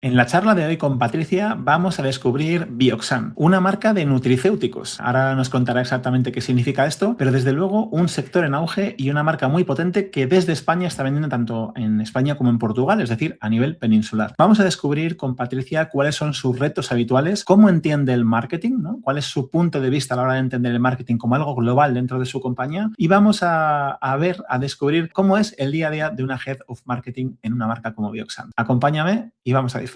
En la charla de hoy con Patricia vamos a descubrir Bioxan, una marca de nutricéuticos. Ahora nos contará exactamente qué significa esto, pero desde luego un sector en auge y una marca muy potente que desde España está vendiendo tanto en España como en Portugal, es decir, a nivel peninsular. Vamos a descubrir con Patricia cuáles son sus retos habituales, cómo entiende el marketing, ¿no? Cuál es su punto de vista a la hora de entender el marketing como algo global dentro de su compañía y vamos a descubrir cómo es el día a día de una Head of Marketing en una marca como Bioxan. Acompáñame y vamos a disfrutar.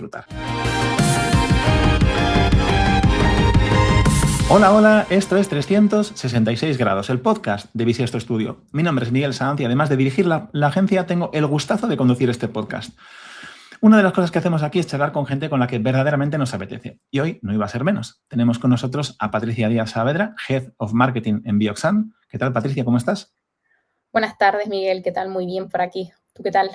Hola, hola, esto es 366 grados, el podcast de Bisiesto Studio. Mi nombre es Miguel Sanz y además de dirigir la agencia tengo el gustazo de conducir este podcast. Una de las cosas que hacemos aquí es charlar con gente con la que verdaderamente nos apetece. Y hoy no iba a ser menos. Tenemos con nosotros a Patricia Díaz Saavedra, Head of Marketing en Bioxan. ¿Qué tal, Patricia? ¿Cómo estás? Buenas tardes, Miguel. ¿Qué tal? Muy bien por aquí. ¿Tú qué tal?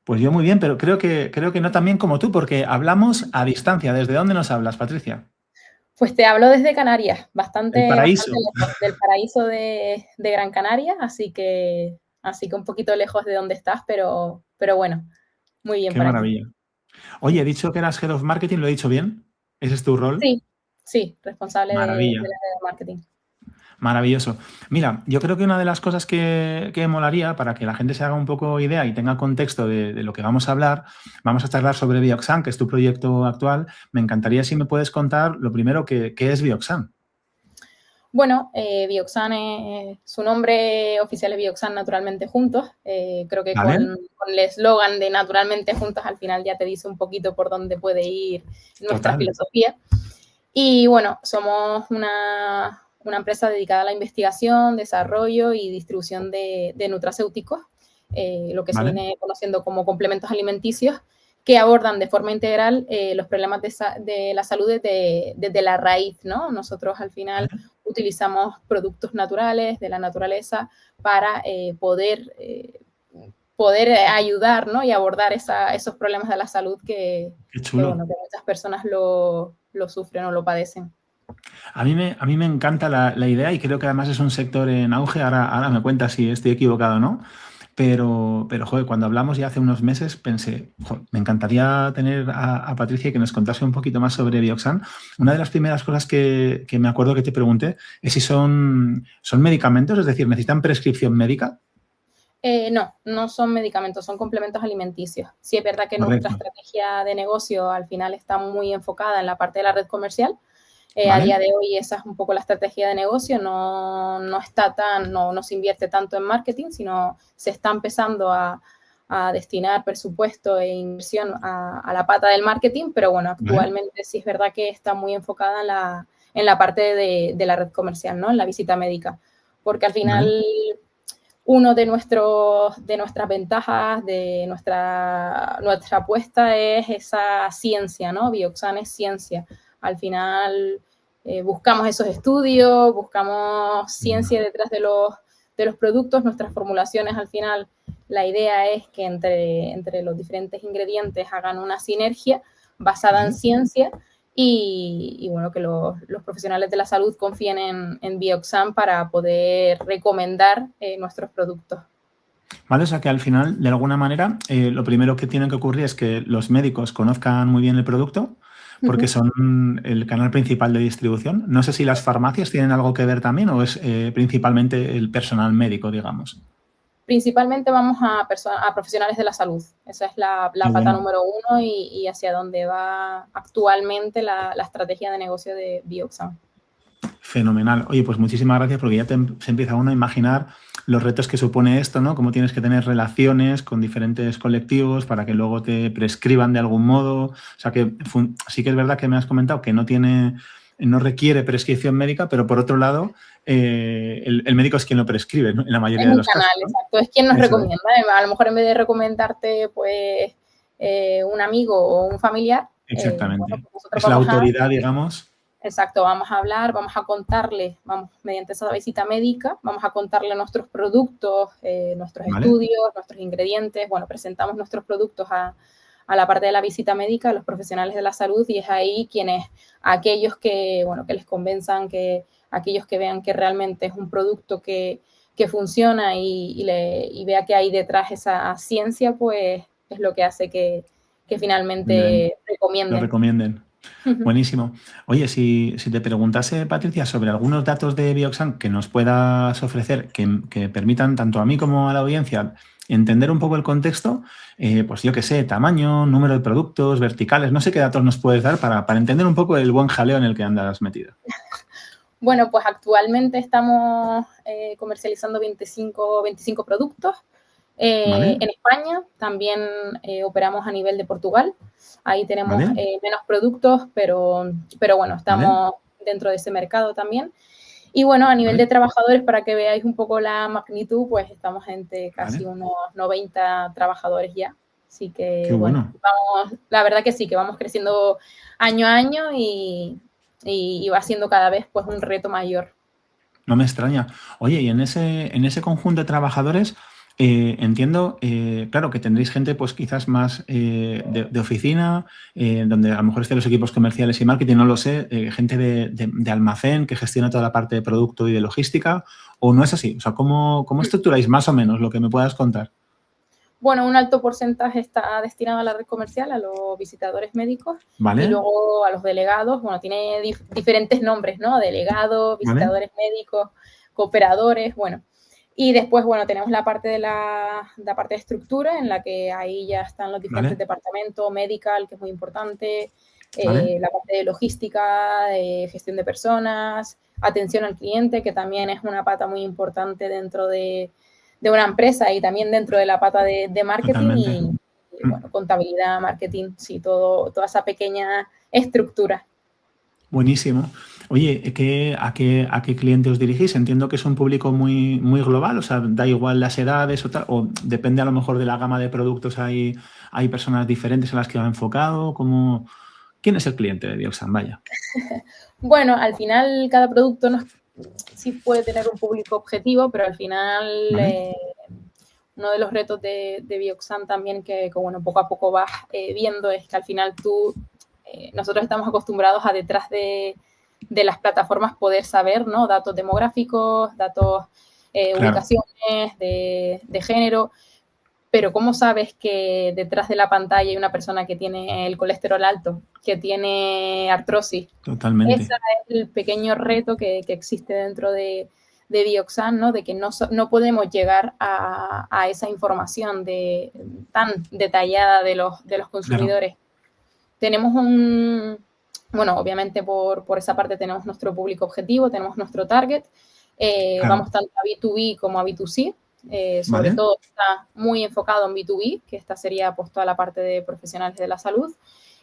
Pues yo muy bien, pero creo que no tan bien como tú, porque hablamos a distancia. ¿Desde dónde nos hablas, Patricia? Pues te hablo desde Canarias, El bastante paraíso. lejos del paraíso de Gran Canaria, así que un poquito lejos de donde estás, pero bueno, muy bien Qué por aquí. maravilla. Oye, he dicho que eras Head of Marketing, ¿lo he dicho bien? ¿Ese es tu rol? Sí, sí, responsable de Maravilla, la red de marketing. maravilloso. Mira, yo creo que una de las cosas que molaría para que la gente se haga un poco idea y tenga contexto de lo que vamos a hablar, vamos a charlar sobre Bioxan, que es tu proyecto actual. Me encantaría si me puedes contar lo primero qué es Bioxan. Bueno, Bioxan, su nombre oficial es Bioxan Naturalmente Juntos. Creo que ¿Vale? con el eslogan de Naturalmente Juntos al final ya te dice un poquito por dónde puede ir nuestra Total. filosofía. Y bueno, somos una empresa dedicada a la investigación, desarrollo y distribución de nutracéuticos, lo que se ¿Vale? viene conociendo como complementos alimenticios, que abordan de forma integral los problemas de la salud desde la raíz, ¿no? Nosotros al final ¿Vale? utilizamos productos naturales de la naturaleza para poder ayudar, ¿no? Y abordar esos problemas de la salud Qué bueno, chulo. que muchas personas lo sufren o lo padecen. A mí me encanta la idea y creo que además es un sector en auge. Ahora me cuentas si estoy equivocado o no. Pero, joder, cuando hablamos ya hace unos meses pensé, joder, me encantaría tener a Patricia y que nos contase un poquito más sobre Bioxan. Una de las primeras cosas que me acuerdo que te pregunté es si son medicamentos, es decir, ¿necesitan prescripción médica? No, no son medicamentos, son complementos alimenticios. Sí es verdad que nuestra Correcto. estrategia de negocio al final está muy enfocada en la parte de la red comercial. A ¿Vale? día de hoy esa es un poco la estrategia de negocio, no se invierte tanto en marketing, sino se está empezando a destinar presupuesto e inversión a la pata del marketing, pero bueno, ¿Vale? actualmente sí es verdad que está muy enfocada en la parte de la red comercial, ¿no? En la visita médica, porque al ¿Vale? final uno de nuestras ventajas, nuestra apuesta es esa ciencia, ¿no? Bioxan es ciencia. Al final buscamos esos estudios, buscamos ciencia detrás de los productos, nuestras formulaciones al final, la idea es que entre los diferentes ingredientes hagan una sinergia basada en ¿Vale? ciencia y bueno, que los profesionales de la salud confíen en Bioxan para poder recomendar nuestros productos. ¿Vale? O sea que al final, de alguna manera, lo primero que tiene que ocurrir es que los médicos conozcan muy bien el producto, Uh porque -huh. son el canal principal de distribución. No sé si las farmacias tienen algo que ver también o es principalmente el personal médico, digamos. Principalmente vamos a profesionales de la salud. Esa es Qué la pata bueno. número uno y hacia donde va actualmente la estrategia de negocio de Bioxan. Fenomenal. Oye, pues muchísimas gracias porque ya se empieza uno a imaginar los retos que supone esto, ¿no? Cómo tienes que tener relaciones con diferentes colectivos para que luego te prescriban de algún modo. O sea que sí que es verdad que me has comentado que no requiere prescripción médica, pero por otro lado, el médico es quien lo prescribe, ¿no? En la Es mayoría de un los casos, canal, ¿no? exacto. Es quien nos Eso recomienda. A lo mejor en vez de recomendarte pues un amigo o un familiar, bueno, exactamente. pues nosotros Es la vamos a autoridad, digamos. Exacto, vamos a hablar, vamos a contarle, vamos, mediante esa visita médica, vamos a contarle nuestros productos, nuestros ¿Vale? estudios, nuestros ingredientes, bueno, presentamos nuestros productos a la parte de la visita médica, a los profesionales de la salud, y es ahí quienes, aquellos que, bueno, que les convenzan, aquellos que vean que realmente es un producto que funciona y vea que hay detrás esa ciencia, pues es lo que hace que que Bien, finalmente lo recomienden. recomienden. Buenísimo. Oye, si te preguntase, Patricia, sobre algunos datos de Bioxan que nos puedas ofrecer, que permitan tanto a mí como a la audiencia entender un poco el contexto, pues yo qué sé, tamaño, número de productos, verticales, no sé qué datos nos puedes dar para entender un poco el buen jaleo en el que andas metido. Bueno, pues actualmente estamos comercializando 25 productos. ¿Vale? En España también operamos a nivel de Portugal. Ahí tenemos ¿Vale? menos productos, pero bueno, ¿Vale? estamos dentro de ese mercado también. Y bueno, a nivel ¿Vale? de trabajadores, para que veáis un poco la magnitud, pues estamos entre casi ¿Vale? unos 90 trabajadores ya. Así Qué que bueno, bueno. vamos, la verdad que sí, que vamos creciendo año a año y va siendo cada vez pues un reto mayor. No me extraña. Oye, y en ese conjunto de trabajadores, entiendo, claro, que tendréis gente, pues quizás más de oficina, donde a lo mejor estén los equipos comerciales y marketing, no lo sé, gente de almacén que gestiona toda la parte de producto y de logística, o no es así. O sea, ¿cómo estructuráis más o menos lo que me puedas contar? Bueno, un alto porcentaje está destinado a la red comercial, a los visitadores médicos y ¿Vale? luego a los delegados. Bueno, tiene diferentes nombres, ¿no? Delegados, ¿Vale? visitadores médicos, cooperadores, bueno. Y después, bueno, tenemos la parte de la parte de estructura, en la que ahí ya están los diferentes ¿Vale? departamentos, medical, que es muy importante, ¿Vale? la parte de logística, de gestión de personas, atención al cliente, que también es una pata muy importante dentro de una empresa y también dentro de la pata de marketing Totalmente. y, bueno, contabilidad, marketing, sí, toda esa pequeña estructura. Buenísimo. Oye, ¿a qué cliente os dirigís? Entiendo que es un público muy, muy global, o sea, da igual las edades o tal, o depende a lo mejor de la gama de productos, hay personas diferentes a las que va enfocado. ¿Quién es el cliente de Bioxan? Vaya. Bueno, al final cada producto sí puede tener un público objetivo, pero al final ¿Vale? uno de los retos de Bioxan también que, bueno, poco a poco vas viendo es que al final nosotros estamos acostumbrados a detrás de las plataformas poder saber, ¿no? Datos demográficos, datos, Claro, ubicaciones de género, pero ¿cómo sabes que detrás de la pantalla hay una persona que tiene el colesterol alto, que tiene artrosis? Ese totalmente. es el pequeño reto que existe dentro de Bioxan, ¿no? De que no podemos llegar a esa información tan detallada de los Claro, consumidores. Tenemos bueno, obviamente por esa parte tenemos nuestro público objetivo, tenemos nuestro target, claro. vamos tanto a B2B como a B2C, sobre ¿Vale? todo está muy enfocado en B2B, que esta sería pues toda la parte de profesionales de la salud,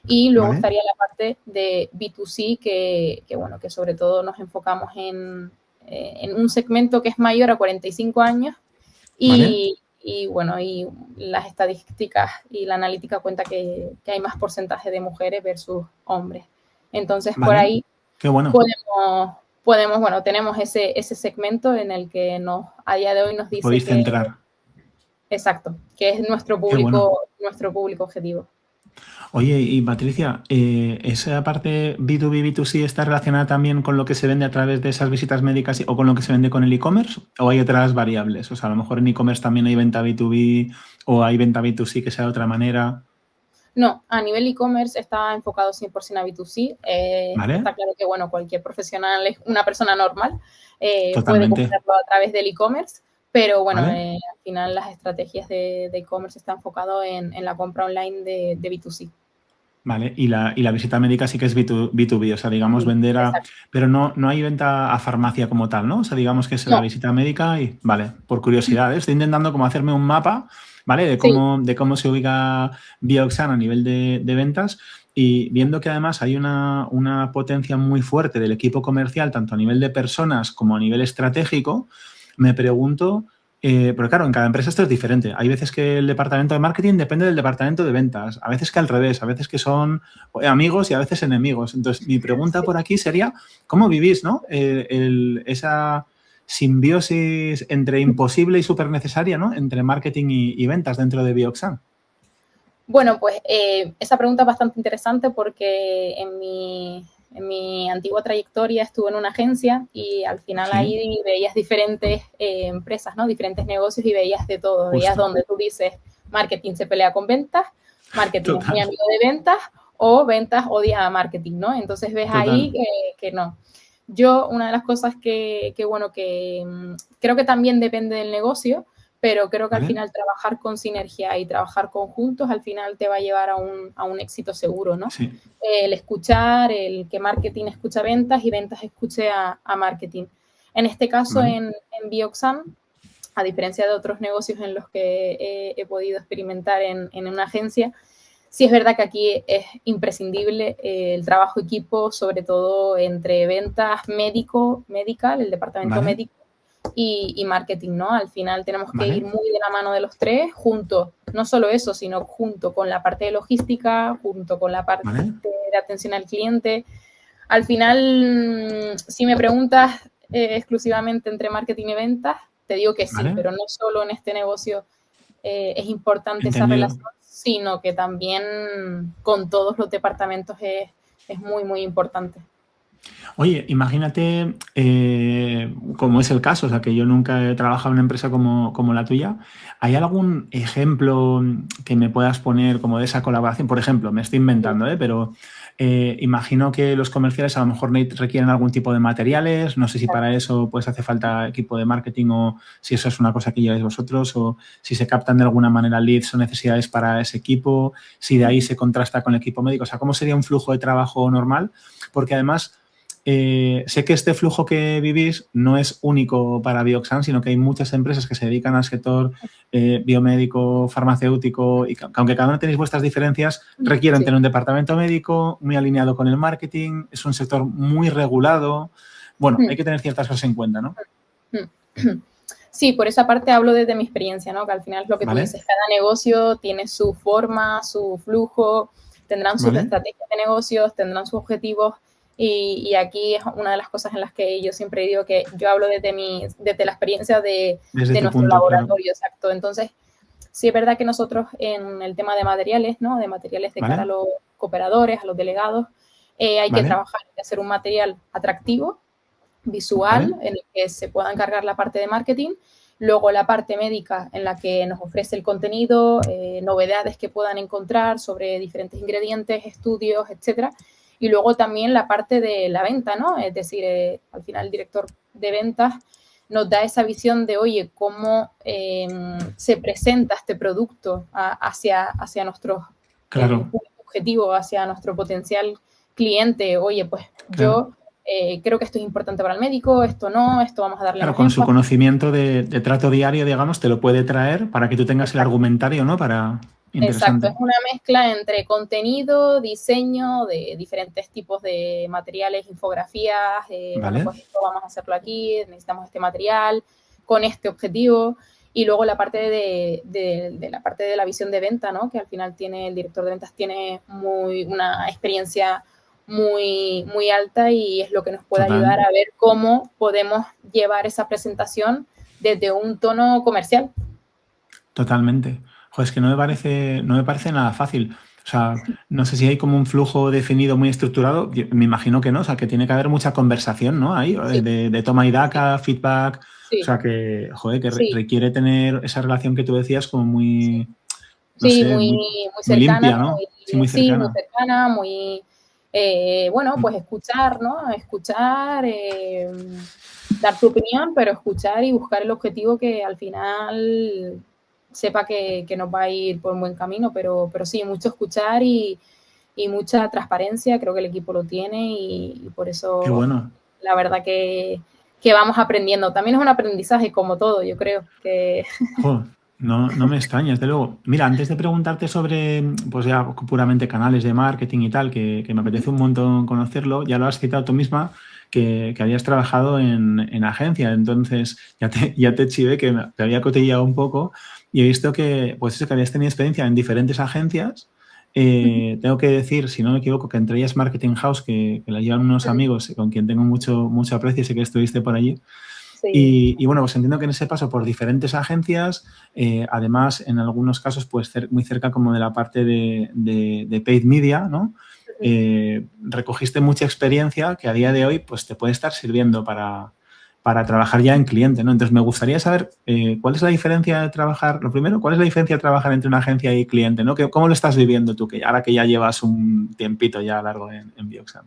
y luego ¿Vale? estaría la parte de B2C, bueno, que sobre todo nos enfocamos en un segmento que es mayor a 45 años ¿Vale? y bueno, y las estadísticas y la analítica cuenta que hay más porcentaje de mujeres versus hombres. Entonces, por ¿Vale? ahí Qué bueno. bueno, tenemos ese segmento en el que a día de hoy nos Os dice podéis que, centrar. exacto, que es Qué bueno. nuestro público objetivo. Oye, y Patricia, ¿esa parte B2B, B2C está relacionada también con lo que se vende a través de esas visitas médicas o con lo que se vende con el e-commerce? ¿O hay otras variables? O sea, a lo mejor en e-commerce también hay venta B2B o hay venta B2C que sea de otra manera. No, a nivel e-commerce está enfocado 100% a B2C. ¿Vale? Está claro que, bueno, cualquier profesional, una persona normal, puede Totalmente. comprarlo a través del e-commerce, pero bueno, ¿Vale? al final las estrategias de e-commerce están enfocadas en la compra online de B2C. Vale. Y la visita médica sí que es B2B, o sea, digamos Sí, vender a. exacto. Pero no hay venta a farmacia como tal, ¿no? O sea, digamos que es la No, visita médica y. Vale, por curiosidad, ¿eh? Estoy intentando como hacerme un mapa, ¿vale? De sí, cómo, de cómo se ubica Bioxan a nivel de ventas. Y viendo que además hay una potencia muy fuerte del equipo comercial, tanto a nivel de personas como a nivel estratégico, me pregunto. Porque claro, en cada empresa esto es diferente. Hay veces que el departamento de marketing depende del departamento de ventas, a veces que al revés, a veces que son amigos y a veces enemigos. Entonces, mi pregunta sí. por aquí sería, ¿cómo vivís, no? Esa simbiosis entre imposible y súper necesaria, ¿no? Entre marketing y ventas dentro de Bioxan. Bueno, pues esa pregunta es bastante interesante porque en mi antigua trayectoria estuve en una agencia y al final Sí, ahí veías diferentes empresas, ¿no? Diferentes negocios y veías de todo. Veías justo. donde tú dices marketing se pelea con ventas marketing es muy Total, amigo de ventas o ventas odia a marketing, ¿no? Entonces ves ahí total. que no. Yo, una de las cosas bueno, que creo que también depende del negocio, pero creo que al ¿Vale? final trabajar con sinergia y trabajar conjuntos al final te va a llevar a un éxito seguro, ¿no? Sí. El escuchar, el que marketing escucha ventas y ventas escuche a marketing. En este caso, ¿Vale? en Bioxam, a diferencia de otros negocios en los que he podido experimentar en una agencia, sí es verdad que aquí es imprescindible el trabajo equipo, sobre todo entre ventas medical, el departamento ¿Vale? médico y marketing, ¿no? Al final tenemos que ir ¿Vale? muy de la mano de los tres, junto, no solo eso, sino junto con la parte de logística, junto con la parte ¿Vale? de atención al cliente. Al final, si me preguntas exclusivamente entre marketing y ventas, te digo que sí, ¿Vale? pero no solo en este negocio es importante esa Entendido. relación, sino que también con todos los departamentos es muy, muy importante. Oye, imagínate, como es el caso, o sea, que yo nunca he trabajado en una empresa como la tuya. ¿Hay algún ejemplo que me puedas poner como de esa colaboración? Por ejemplo, me estoy inventando, pero imagino que los comerciales a lo mejor requieren algún tipo de materiales. No sé si para eso pues hace falta equipo de marketing o si eso es una cosa que lleváis vosotros o si se captan de alguna manera leads o necesidades para ese equipo, si de ahí se contrasta con el equipo médico. O sea, ¿cómo sería un flujo de trabajo normal? Porque además sé que este flujo que vivís no es único para Bioxan, sino que hay muchas empresas que se dedican al sector biomédico, farmacéutico, y aunque cada una tenéis vuestras diferencias, requieren Sí. tener un departamento médico muy alineado con el marketing, es un sector muy regulado. Bueno, hay que tener ciertas cosas en cuenta, ¿no? Sí, por esa parte hablo desde mi experiencia, ¿no? Que al final es lo que tú ¿Vale? dices, cada negocio tiene su forma, su flujo, tendrán sus ¿Vale? estrategias de negocios, tendrán sus objetivos y aquí es una de las cosas en las que yo siempre digo que yo hablo desde la experiencia Desde de tu nuestro punto, claro. laboratorio, exacto. Entonces, sí es verdad que nosotros en el tema de materiales, ¿no? De materiales de cara a ¿Vale? los cooperadores, a los delegados, hay que ¿Vale? trabajar y hacer un material atractivo, visual, ¿Vale? en el que se pueda encargar la parte de marketing, luego la parte médica en la que nos ofrece el contenido, novedades que puedan encontrar sobre diferentes ingredientes, estudios, etcétera, y luego también la parte de la venta, ¿no? Es decir, al final el director de ventas nos da esa visión de, oye, cómo se presenta este producto hacia nuestro Claro, público objetivo, hacia nuestro potencial cliente. Oye, pues claro. yo creo que esto es importante para el médico, esto no, esto vamos a darle Claro, más con su énfasis. conocimiento de trato diario, digamos, te lo puede traer para que tú tengas el Exacto, argumentario, ¿no? Para... exacto, es Interesante. una mezcla entre contenido, diseño de diferentes tipos de materiales, infografías, bueno, ¿Vale? pues esto vamos a hacerlo aquí, necesitamos este material con este objetivo. Y luego la parte la parte de la visión de venta, ¿no? Que al final tiene el director de ventas tiene una experiencia muy, muy alta y es lo que nos puede Total. ayudar a ver cómo podemos llevar esa presentación desde un tono comercial. Totalmente. Joder, es que no me parece nada fácil. O sea, no sé si hay como un flujo definido muy estructurado. Me imagino que no. O sea, que tiene que haber mucha conversación, ¿no? Ahí, Sí, de toma y sí, daca, feedback. O sí, sea, que, joder, que sí, requiere tener esa relación que tú decías como sí. muy, no Sí, sé, muy, muy, muy muy cercana, limpia, ¿no? Sí, muy sí, muy cercana. cercana, muy, bueno, pues escuchar, ¿no? Escuchar, dar tu opinión, pero escuchar y buscar el objetivo que al final sepa que nos va a ir por un buen camino, pero sí, mucho escuchar y mucha transparencia, creo que el equipo lo tiene y por Qué eso bueno. la verdad que vamos aprendiendo. También es un aprendizaje como todo, yo creo que Jo, no, no me extraña, desde luego. Mira, antes de preguntarte sobre, pues ya puramente canales de marketing y tal, que me apetece un montón conocerlo, ya lo has citado tú misma, que habías trabajado en agencia, entonces ya te chivé que te había cotillado un poco y he visto que, pues eso, que habías tenido experiencia en diferentes agencias. Tengo que decir, si no me equivoco, que entre ellas Marketing House, que la llevan unos amigos con quien tengo mucho aprecio y sé que estuviste por allí. sí. Y bueno, pues entiendo que en ese paso por diferentes agencias, además en algunos casos pues muy cerca como de la parte de paid media, ¿no? Recogiste mucha experiencia que a día de hoy pues te puede estar sirviendo para trabajar ya en cliente, ¿no? Entonces, me gustaría saber cuál es la diferencia de trabajar, lo primero, cuál es la diferencia de trabajar entre una agencia y cliente, ¿no? ¿Cómo lo estás viviendo tú, que ahora que ya llevas un tiempito ya largo en Bioxam?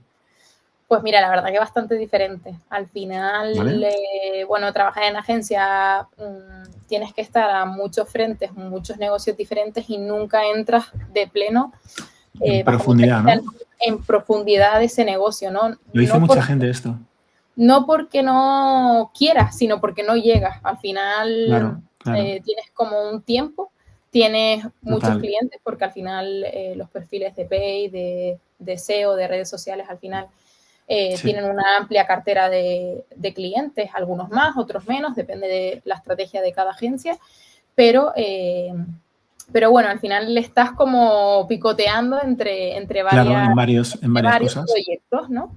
Pues mira, la verdad que bastante diferente. Al final, ¿Vale? bueno, trabajar en agencia, tienes que estar a muchos frentes, muchos negocios diferentes y nunca entras de pleno En bajo mi profundidad, experiencia, ¿no? en profundidad de ese negocio, ¿no? Lo dice mucha gente esto. No porque no quieras, sino porque no llegas. Al final Claro, claro. tienes como un tiempo, tienes muchos Total. clientes, porque al final los perfiles de Pay, de SEO, de redes sociales, al final Sí. tienen una amplia cartera de clientes, algunos más, otros menos, depende de la estrategia de cada agencia, pero bueno, al final le estás como picoteando entre Claro, varias, en varias varios cosas. proyectos, ¿no?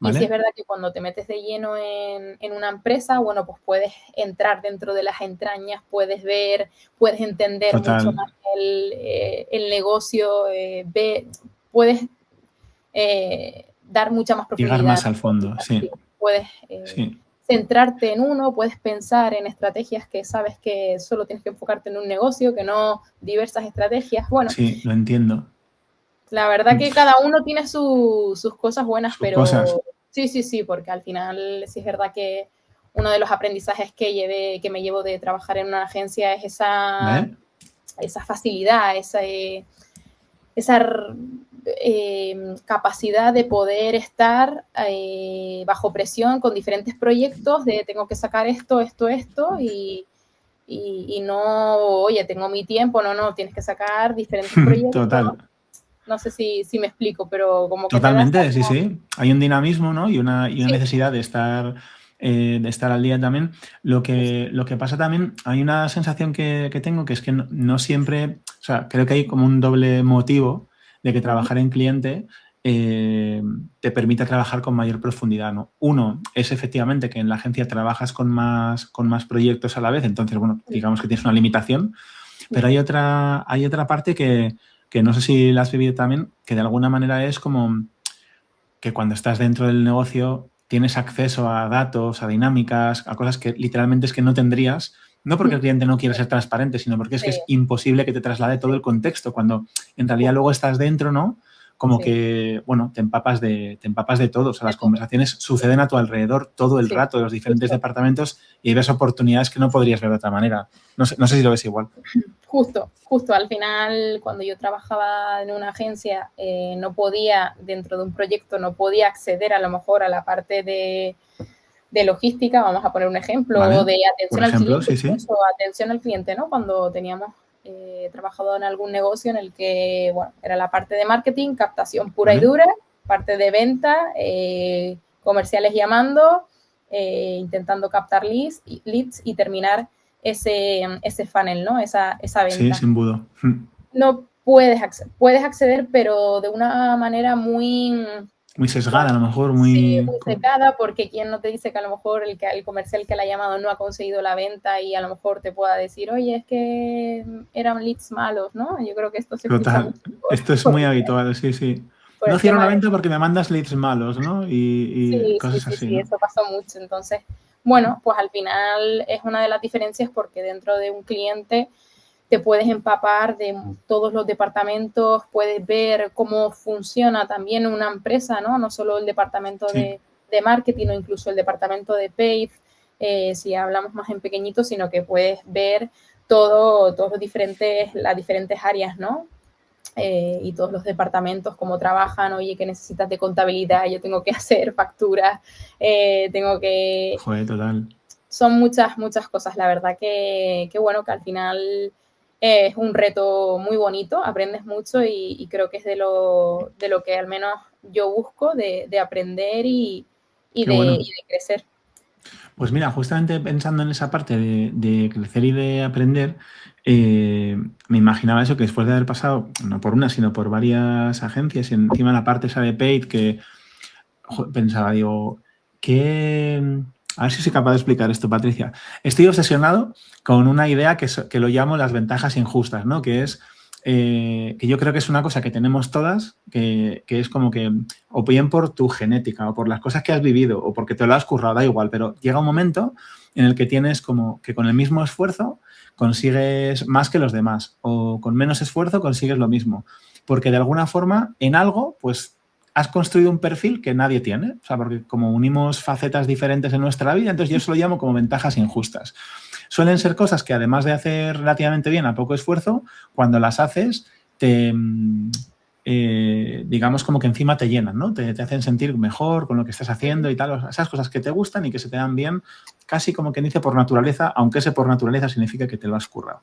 Y sí es ¿Vale? verdad que cuando te metes de lleno en una empresa, bueno, pues puedes entrar dentro de las entrañas, puedes ver, puedes entender mucho Total. más el negocio, puedes dar mucha más Llegar profundidad, más al fondo, sí, sí. puedes Sí. centrarte en uno, puedes pensar en estrategias que sabes que solo tienes que enfocarte en un negocio, que no diversas estrategias. Bueno, Sí, lo entiendo. la verdad que cada uno tiene sus cosas buenas, Sus cosas. pero sí, porque al final sí es verdad que uno de los aprendizajes que me llevo de trabajar en una agencia es ¿Vale? esa facilidad, esa capacidad de poder estar bajo presión con diferentes proyectos de tengo que sacar esto, y no, oye, tengo mi tiempo, no, tienes que sacar diferentes proyectos. Total. No sé si me explico, pero como que te das... Totalmente, sí, sí. Hay un dinamismo, ¿no? Y una Sí, necesidad de estar al día también. Lo que pasa también, hay una sensación que tengo que es que no siempre, o sea, creo que hay como un doble motivo de que trabajar en cliente te permite trabajar con mayor profundidad, ¿no? Uno es efectivamente que en la agencia trabajas con más proyectos a la vez, entonces, bueno, digamos que tienes una limitación, pero hay otra parte que no sé si la has vivido también, que de alguna manera es como que cuando estás dentro del negocio tienes acceso a datos, a dinámicas, a cosas que literalmente es que no tendrías, no porque el cliente no quiera ser transparente, sino porque es que sí, es imposible que te traslade todo sí, el contexto, cuando en realidad justo, luego estás dentro, ¿no? Como sí, que, bueno, te empapas de todo. O sea, de las todo, conversaciones suceden a tu alrededor todo el sí, rato, de los diferentes justo. departamentos, y ves oportunidades que no podrías ver de otra manera. No sé si lo ves igual. Justo, al final, cuando yo trabajaba en una agencia, no podía, dentro de un proyecto, no podía acceder a lo mejor a la parte de logística, vamos a poner un ejemplo, o ¿Vale? de Por atención al ejemplo, cliente, sí, sí. incluso atención al cliente, ¿no? Cuando teníamos trabajado en algún negocio en el que, bueno, era la parte de marketing, captación pura y ¿Vale? dura, parte de venta, comerciales llamando, intentando captar leads y terminar ese funnel, ¿no? Esa Sí, venta. sin embudo. No puedes acceder, pero de una manera muy, Muy sesgada, bueno, a lo mejor, sí, muy... muy secada, porque quién no te dice que a lo mejor el comercial que le ha llamado no ha conseguido la venta y a lo mejor te pueda decir, oye, es que eran leads malos, ¿no? Yo creo que esto se escucha Total. mucho Esto es muy habitual, sí, sí. por No el cierro tema la de... venta porque me mandas leads malos, ¿no? Y cosas así, Sí, ¿no? eso pasó mucho. Entonces, bueno, pues al final es una de las diferencias porque dentro de un cliente te puedes empapar de todos los departamentos, puedes ver cómo funciona también una empresa, ¿no? No solo el departamento Sí, de marketing o incluso el departamento de paid, si hablamos más en pequeñito, sino que puedes ver todos las diferentes áreas, ¿no? Y todos los departamentos, cómo trabajan, oye, ¿qué necesitas de contabilidad? Yo tengo que hacer facturas, tengo que... joder, total. Son muchas cosas, la verdad que bueno, que al final es un reto muy bonito, aprendes mucho y creo que es de lo que al menos yo busco, de aprender y Qué de, bueno. y de crecer. Pues mira, justamente pensando en esa parte de crecer y de aprender, me imaginaba eso, que después de haber pasado, no por una, sino por varias agencias, y encima la parte esa de paid, que pensaba, digo, ¿qué? A ver si soy capaz de explicar esto, Patricia. Estoy obsesionado con una idea que lo llamo las ventajas injustas, ¿no? Que es que yo creo que es una cosa que tenemos todas, que es como que, o bien por tu genética, o por las cosas que has vivido, o porque te lo has currado, da igual, pero llega un momento en el que tienes como que con el mismo esfuerzo consigues más que los demás, o con menos esfuerzo consigues lo mismo, porque de alguna forma en algo, pues has construido un perfil que nadie tiene, o sea, porque como unimos facetas diferentes en nuestra vida, entonces yo eso lo llamo como ventajas injustas. Suelen ser cosas que además de hacer relativamente bien a poco esfuerzo, cuando las haces, digamos como que encima te llenan, ¿no? Te hacen sentir mejor con lo que estás haciendo y tal, o sea, esas cosas que te gustan y que se te dan bien, casi como quien dice por naturaleza, aunque ese por naturaleza significa que te lo has currado.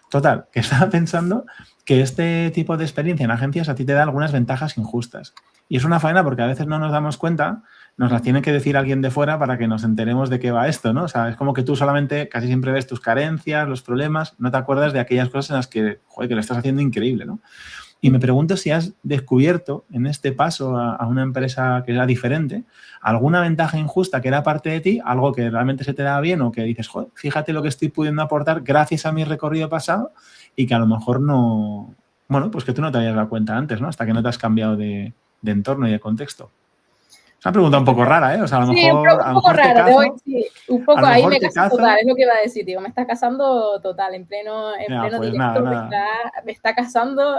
Total, que estaba pensando que este tipo de experiencia en agencias a ti te da algunas ventajas injustas. Y es una faena porque a veces no nos damos cuenta, nos las tiene que decir alguien de fuera para que nos enteremos de qué va esto, ¿no? O sea, es como que tú solamente casi siempre ves tus carencias, los problemas, no te acuerdas de aquellas cosas en las que, joder, que lo estás haciendo increíble, ¿no? Y me pregunto si has descubierto en este paso a una empresa que era diferente alguna ventaja injusta que era parte de ti, algo que realmente se te da bien o que dices, joder, fíjate lo que estoy pudiendo aportar gracias a mi recorrido pasado y que a lo mejor no, bueno, pues que tú no te habías dado cuenta antes, ¿no? Hasta que no te has cambiado de entorno y de contexto. Es una pregunta un poco rara, ¿eh? O sea, a lo Sí, un poco mejor te raro, cazo, sí, un a poco, lo ahí mejor me te caso total, cazo. es lo que iba a decir, digo, me está casando total, en Ya, pleno pues nada, directo nada. me está casando.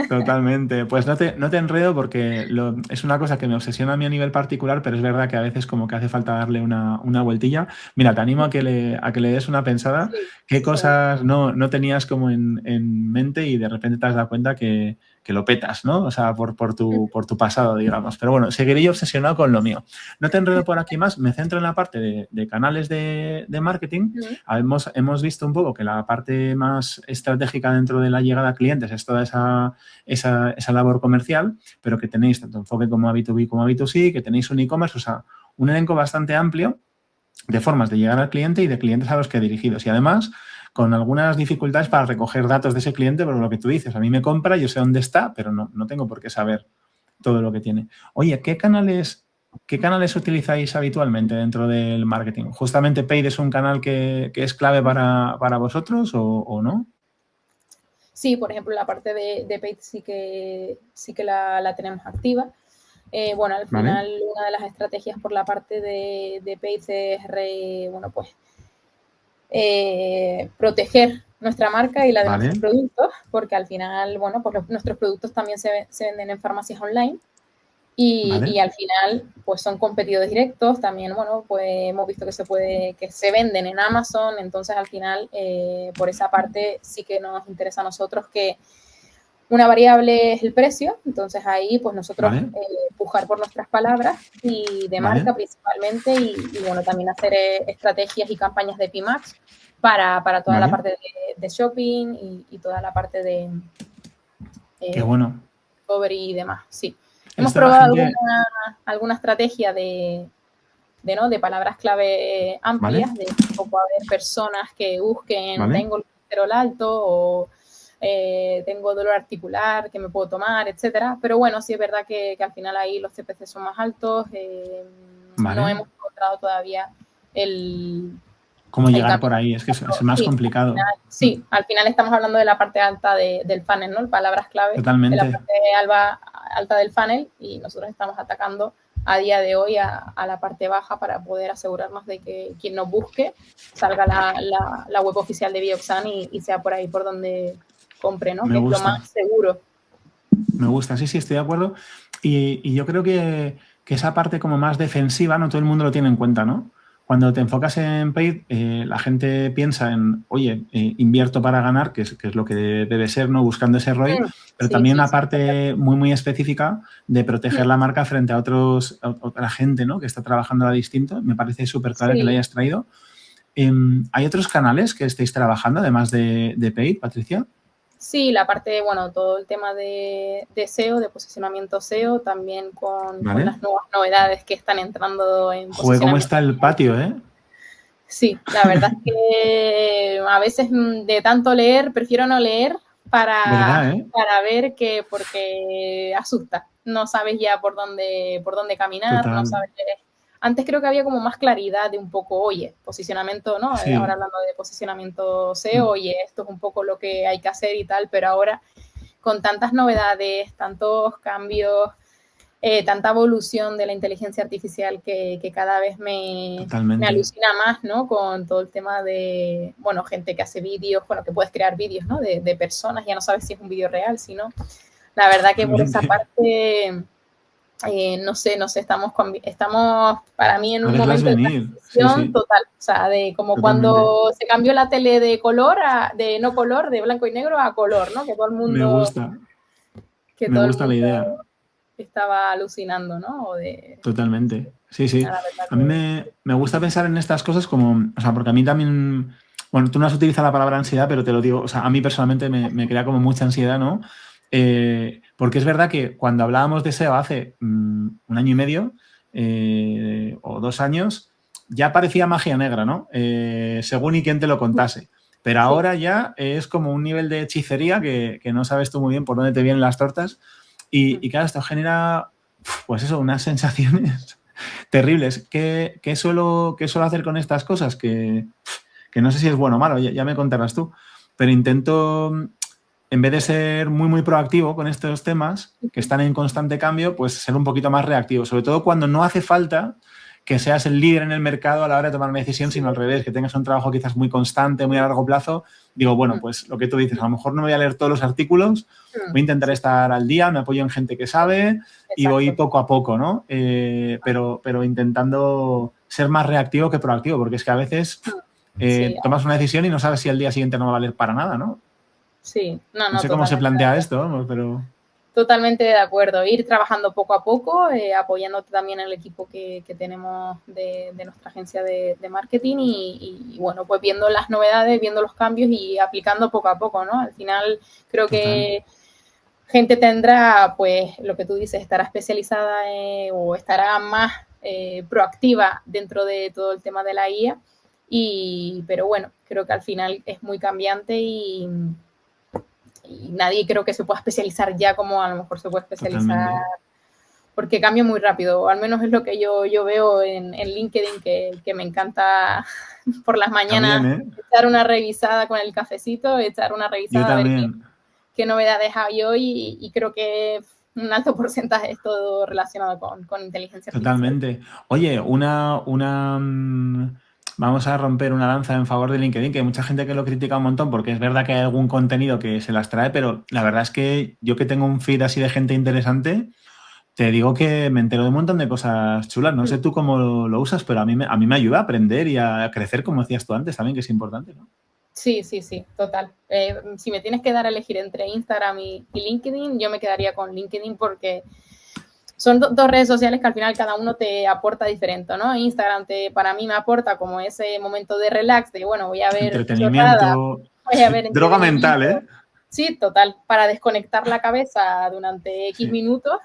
Totalmente. Pues no te enredo porque es una cosa que me obsesiona a mí a nivel particular, pero es verdad que a veces como que hace falta darle una vueltilla. Mira, te animo a que le des una pensada. Sí, ¿Qué bueno, cosas no tenías como en mente y de repente te has dado cuenta que lo petas, ¿no? O sea, por tu pasado, digamos. Pero bueno, seguiré yo obsesionado con lo mío. No te enredo por aquí más, me centro en la parte de canales de marketing. Hemos visto un poco que la parte más estratégica dentro de la llegada a clientes es toda esa labor comercial, pero que tenéis tanto enfoque como a B2B como a B2C, que tenéis un e-commerce, o sea, un elenco bastante amplio de formas de llegar al cliente y de clientes a los que dirigidos. Y además, con algunas dificultades para recoger datos de ese cliente, por lo que tú dices, a mí me compra, yo sé dónde está, pero no tengo por qué saber todo lo que tiene. Oye, ¿qué canales utilizáis habitualmente dentro del marketing? ¿Justamente Paid es un canal que es clave para vosotros o no? sí, por ejemplo, la parte de Paid sí que la tenemos activa. Bueno, al ¿Vale? final una de las estrategias por la parte de Paid es, bueno, pues proteger nuestra marca y la de ¿Vale? nuestros productos, porque al final, bueno, pues nuestros productos también se venden en farmacias online ¿Vale? y al final, pues son competidores directos. También, bueno, pues hemos visto que se venden en Amazon, entonces al final, por esa parte sí que nos interesa a nosotros que una variable es el precio, entonces ahí pues nosotros ¿Vale? pujar por nuestras palabras y de ¿Vale? marca principalmente y bueno, también hacer estrategias y campañas de PMax para toda la ¿Vale? parte de shopping y toda la parte de Qué eh, bueno. recovery y demás, sí. Hemos Esto la probado gente... alguna estrategia ¿no? de palabras clave ¿Vale? amplias, de un poco a ver personas que busquen, ¿Vale? tengo el colesterol alto o tengo dolor articular que me puedo tomar, etcétera. Pero bueno, sí es verdad que al final ahí los CPC son más altos. No ¿Vale? hemos encontrado todavía el, ¿Cómo el llegar camino. por ahí? Es que es más Sí, complicado. al final estamos hablando de la parte alta del funnel, ¿no? Palabras clave de la Totalmente. parte alta del funnel y nosotros estamos atacando a día de hoy a la parte baja para poder asegurarnos de que quien nos busque salga la web oficial de Bioxan y sea por ahí por donde compre, ¿no? Me Que es lo más gusta. seguro. Me gusta. Sí, sí, estoy de acuerdo. Y yo creo que esa parte como más defensiva no todo el mundo lo tiene en cuenta, ¿no? Cuando te enfocas en paid, la gente piensa en, oye, invierto para ganar, que es lo que debe ser, ¿no? Buscando ese ROI, pero Sí, también sí, una sí. parte muy, muy específica de proteger la marca frente a otra gente, ¿no? Que está trabajando a distinto. Me parece súper clave que lo Sí, hayas traído. ¿Hay otros canales que estéis trabajando, además de paid, Patricia? sí, la parte, bueno, todo el tema de SEO, de posicionamiento SEO, también con ¿Vale? las nuevas novedades que están entrando en Joder, ¿cómo posicionamiento. está el patio, eh? Sí, la verdad es que a veces de tanto leer, prefiero no leer ¿Verdad, eh? para ver que, porque asusta. No sabes ya por dónde caminar, no Total. sabes. Antes creo que había como más claridad de un poco, oye, posicionamiento, ¿no? Ahora Sí. hablando de posicionamiento SEO, oye, esto es un poco lo que hay que hacer y tal, pero ahora con tantas novedades, tantos cambios, tanta evolución de la inteligencia artificial que cada vez me alucina más, ¿no? Con todo el tema de, bueno, gente que hace vídeos, bueno, que puedes crear vídeos, ¿no? De personas, ya no sabes si es un vídeo real, si no. La verdad que por esa parte, no sé, estamos para mí en un momento de transición total, o sea, de como cuando se cambió la tele de color, de no color, de blanco y negro a color, ¿no? Que todo el mundo... Me gusta la idea. Estaba alucinando, ¿no? Totalmente. Sí. A mí me gusta pensar en estas cosas como, o sea, porque a mí también, bueno, tú no has utilizado la palabra ansiedad, pero te lo digo, o sea, a mí personalmente me crea como mucha ansiedad, ¿no? Porque es verdad que cuando hablábamos de SEO hace 1 año y medio o 2 años, ya parecía magia negra, ¿no? Según y quien te lo contase. Pero ahora ya es como un nivel de hechicería que no sabes tú muy bien por dónde te vienen las tortas. Y claro, esto genera, pues eso, unas sensaciones terribles. ¿Qué suelo hacer con estas cosas? Que no sé si es bueno o malo, ya me contarás tú. Pero intento, en vez de ser muy, muy proactivo con estos temas, que están en constante cambio, pues ser un poquito más reactivo. Sobre todo cuando no hace falta que seas el líder en el mercado a la hora de tomar una decisión, sino al revés, que tengas un trabajo quizás muy constante, muy a largo plazo. Digo, bueno, pues lo que tú dices, a lo mejor no me voy a leer todos los artículos, voy a intentar estar al día, me apoyo en gente que sabe y voy poco a poco, ¿no? Pero intentando ser más reactivo que proactivo, porque es que a veces tomas una decisión y no sabes si al día siguiente no va a valer para nada, ¿no? Sí, no sé cómo se plantea esto, pero... Totalmente de acuerdo. Ir trabajando poco a poco, apoyándote también en el equipo que tenemos de nuestra agencia de marketing y, bueno, pues viendo las novedades, viendo los cambios y aplicando poco a poco, ¿no? Al final creo que gente tendrá, pues, lo que tú dices, estará especializada o estará más proactiva dentro de todo el tema de la IA. Pero bueno, creo que al final es muy cambiante y nadie creo que se pueda especializar ya como a lo mejor se puede especializar porque cambia muy rápido, o al menos es lo que yo veo en LinkedIn, que me encanta por las mañanas también, echar una revisada con el cafecito, echar una revisada a ver qué novedades hay hoy y creo que un alto porcentaje es todo relacionado con inteligencia artificial. Totalmente. Oye, vamos a romper una lanza en favor de LinkedIn, que hay mucha gente que lo critica un montón porque es verdad que hay algún contenido que se las trae, pero la verdad es que yo que tengo un feed así de gente interesante, te digo que me entero de un montón de cosas chulas. No sé tú cómo lo usas, pero a mí me ayuda a aprender y a crecer, como decías tú antes también, que es importante, ¿no? Sí, total. Si me tienes que dar a elegir entre Instagram y LinkedIn, yo me quedaría con LinkedIn porque son dos redes sociales que al final cada uno te aporta diferente, ¿no? Instagram para mí me aporta como ese momento de relax, de bueno, voy a ver entretenimiento, droga mental, ¿eh? Sí, total, para desconectar la cabeza durante X minutos.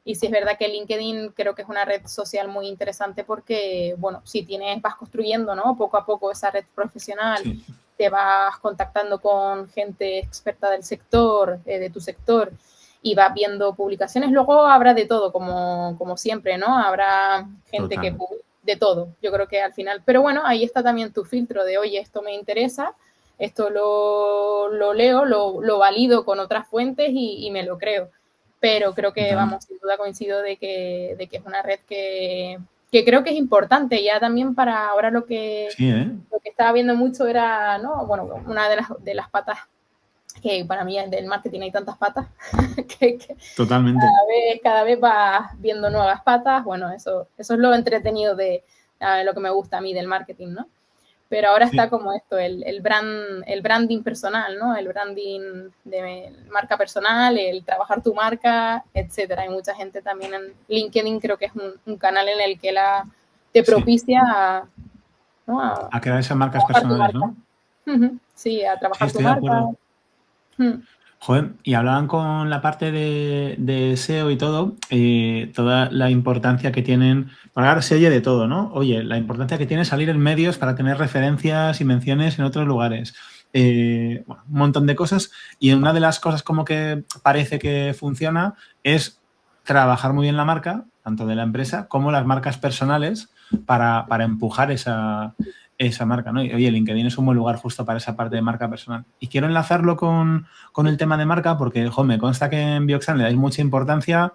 Y sí es verdad que LinkedIn creo que es una red social muy interesante porque, bueno, si vas construyendo, ¿no? Poco a poco esa red profesional, te vas contactando con gente experta del sector, de tu sector, y vas viendo publicaciones. Luego habrá de todo, como siempre, ¿no? Habrá gente que de todo, yo creo que al final. Pero bueno, ahí está también tu filtro de, oye, esto me interesa, esto lo leo, lo valido con otras fuentes y me lo creo. Pero creo que, vamos, sin duda coincido de que es una red que creo que es importante ya también para ahora lo que estaba viendo mucho era, ¿no? Bueno, una de las patas que para mí del marketing hay tantas patas que totalmente cada vez vas viendo nuevas patas. Bueno, eso es lo entretenido de lo que me gusta a mí del marketing, ¿no? Pero ahora está como esto, el branding personal, ¿no? El branding de marca personal, el trabajar tu marca, etcétera. Hay mucha gente también en LinkedIn, creo que es un canal en el que te propicia a crear esas marcas personales, ¿no? Sí, a trabajar tu marca. Joder, y hablaban con la parte de SEO y todo, toda la importancia que tienen, ahora se oye de todo, ¿no? Oye, la importancia que tiene salir en medios para tener referencias y menciones en otros lugares. Bueno, un montón de cosas. Y una de las cosas como que parece que funciona es trabajar muy bien la marca, tanto de la empresa como las marcas personales, para empujar esa esa marca, ¿no? Y, oye, LinkedIn es un buen lugar justo para esa parte de marca personal. Y quiero enlazarlo con el tema de marca porque, jo, me consta que en Bioxan le dais mucha importancia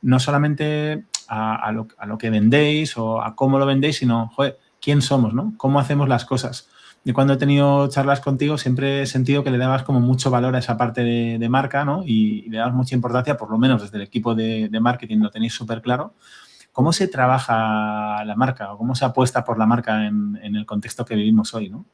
no solamente a lo que vendéis o a cómo lo vendéis, sino, joder, quién somos, ¿no? Cómo hacemos las cosas. Y cuando he tenido charlas contigo siempre he sentido que le dabas como mucho valor a esa parte de marca, ¿no? Y le dabas mucha importancia, por lo menos desde el equipo de marketing lo tenéis súper claro. ¿Cómo se trabaja la marca o cómo se apuesta por la marca en el contexto que vivimos hoy, ¿no?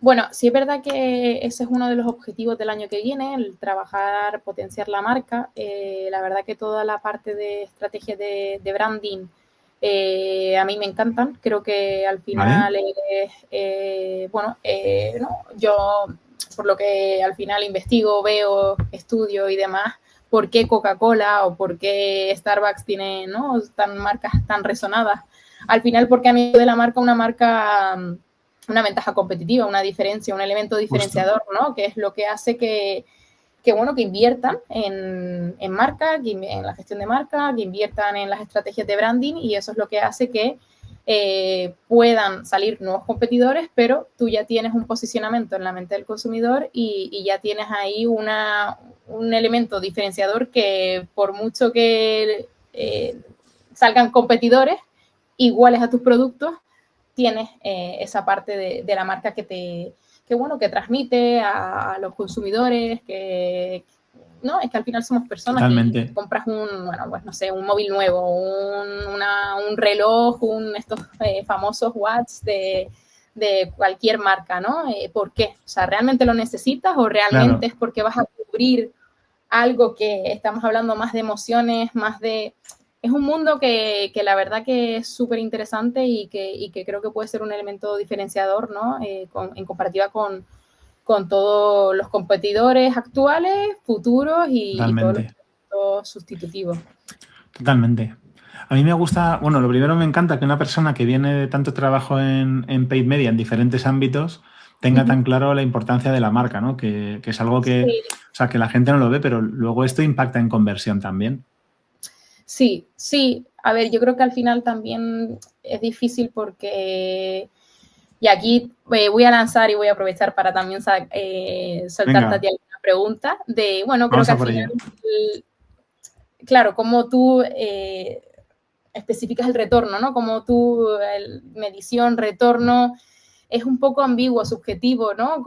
Bueno, sí es verdad que ese es uno de los objetivos del año que viene, el trabajar, potenciar la marca. La verdad que toda la parte de estrategia de branding a mí me encantan. Creo que al final, ¿no? Yo por lo que al final investigo, veo, estudio y demás, por qué Coca-Cola o por qué Starbucks tiene, ¿no?, marcas tan resonadas. Al final, porque han hecho de la marca una ventaja competitiva, una diferencia, un elemento diferenciador, ¿no? Que es lo que hace que inviertan en marca, en la gestión de marca, que inviertan en las estrategias de branding, y eso es lo que hace que puedan salir nuevos competidores, pero tú ya tienes un posicionamiento en la mente del consumidor y ya tienes ahí un elemento diferenciador que por mucho que salgan competidores iguales a tus productos, tienes esa parte de la marca que transmite a los consumidores, ¿no? Es que al final somos personas. Totalmente. Y compras un móvil nuevo, un reloj, estos famosos watts de cualquier marca, ¿no? ¿Por qué? O sea, ¿realmente lo necesitas o realmente es porque vas a cubrir algo que estamos hablando más de emociones, más de... Es un mundo que la verdad que es súper interesante y que creo que puede ser un elemento diferenciador, ¿no? En comparativa con todos los competidores actuales, futuros y todos los sustitutivos. Totalmente. A mí me gusta, bueno, lo primero me encanta que una persona que viene de tanto trabajo en paid media en diferentes ámbitos tenga tan claro la importancia de la marca, ¿no? Que es algo que, sí, o sea, que la gente no lo ve, pero luego esto impacta en conversión también. Sí, sí. A ver, yo creo que al final también es difícil porque... Y aquí voy a lanzar y voy a aprovechar para también soltarte a ti alguna pregunta de, bueno, creo que al final, claro, como tú especificas el retorno, ¿no? Como tú, medición, retorno, es un poco ambiguo, subjetivo, ¿no?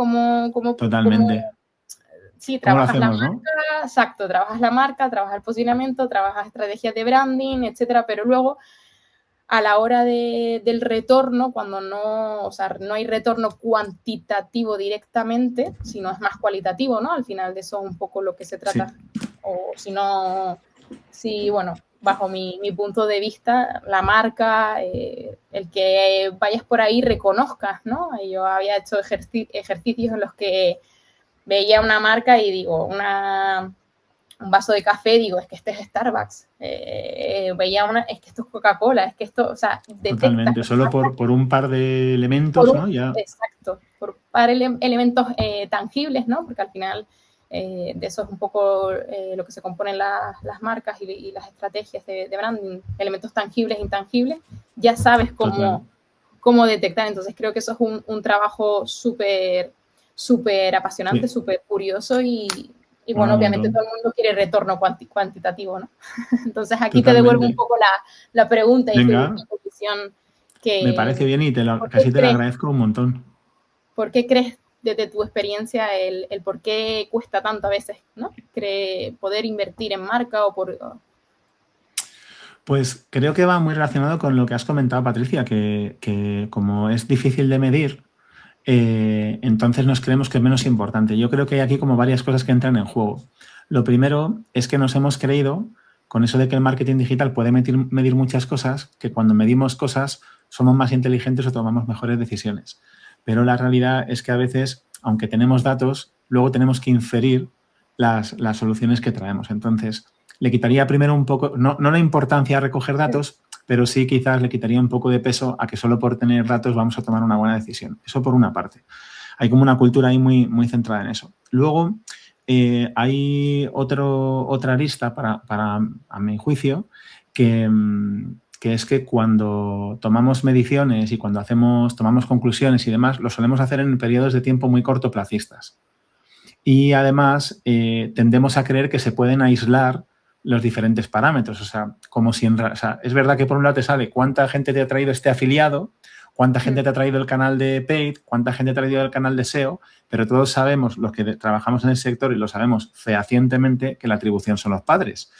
Totalmente. Sí, trabajas la marca, ¿no? Exacto, trabajas la marca, trabajas el posicionamiento, trabajas estrategias de branding, etcétera, pero luego a la hora del retorno, cuando no hay retorno cuantitativo directamente, sino es más cualitativo, ¿no? Al final de eso es un poco lo que se trata. Sí. O bajo mi punto de vista, la marca, el que vayas por ahí reconozcas, ¿no? Yo había hecho ejercicios en los que veía una marca y digo, un vaso de café, digo, es que este es Starbucks. Veía es que esto es Coca-Cola, es que esto, o sea, totalmente, solo por un par de elementos, ¿no? Ya. Exacto, por un par de elementos tangibles, ¿no? Porque al final de eso es un poco lo que se componen las marcas y las estrategias de branding, elementos tangibles e intangibles, ya sabes cómo detectar. Entonces creo que eso es un trabajo súper apasionante, súper curioso y bueno, obviamente todo el mundo quiere retorno cuantitativo, ¿no? Entonces aquí te devuelvo un poco la pregunta y tu visión. Me parece bien y casi te lo agradezco un montón. ¿Por qué crees desde tu experiencia el por qué cuesta tanto a veces, ¿no? Poder invertir en marca o por... Pues creo que va muy relacionado con lo que has comentado, Patricia, que como es difícil de medir, entonces nos creemos que es menos importante. Yo creo que hay aquí como varias cosas que entran en juego. Lo primero es que nos hemos creído, con eso de que el marketing digital puede medir muchas cosas, que cuando medimos cosas somos más inteligentes o tomamos mejores decisiones. Pero la realidad es que a veces, aunque tenemos datos, luego tenemos que inferir las soluciones que traemos. Entonces, le quitaría primero un poco, no la importancia a recoger datos, pero sí quizás le quitaría un poco de peso a que solo por tener datos vamos a tomar una buena decisión. Eso por una parte. Hay como una cultura ahí muy, muy centrada en eso. Luego, hay otra lista para a mi juicio, que que es que cuando tomamos mediciones y cuando tomamos conclusiones y demás, lo solemos hacer en periodos de tiempo muy cortoplacistas. Y además tendemos a creer que se pueden aislar los diferentes parámetros. O sea, como si es verdad que por un lado te sale cuánta gente te ha traído este afiliado, cuánta gente te ha traído el canal de paid, cuánta gente te ha traído el canal de SEO, pero todos sabemos, los que trabajamos en el sector y lo sabemos fehacientemente, que la atribución son los padres.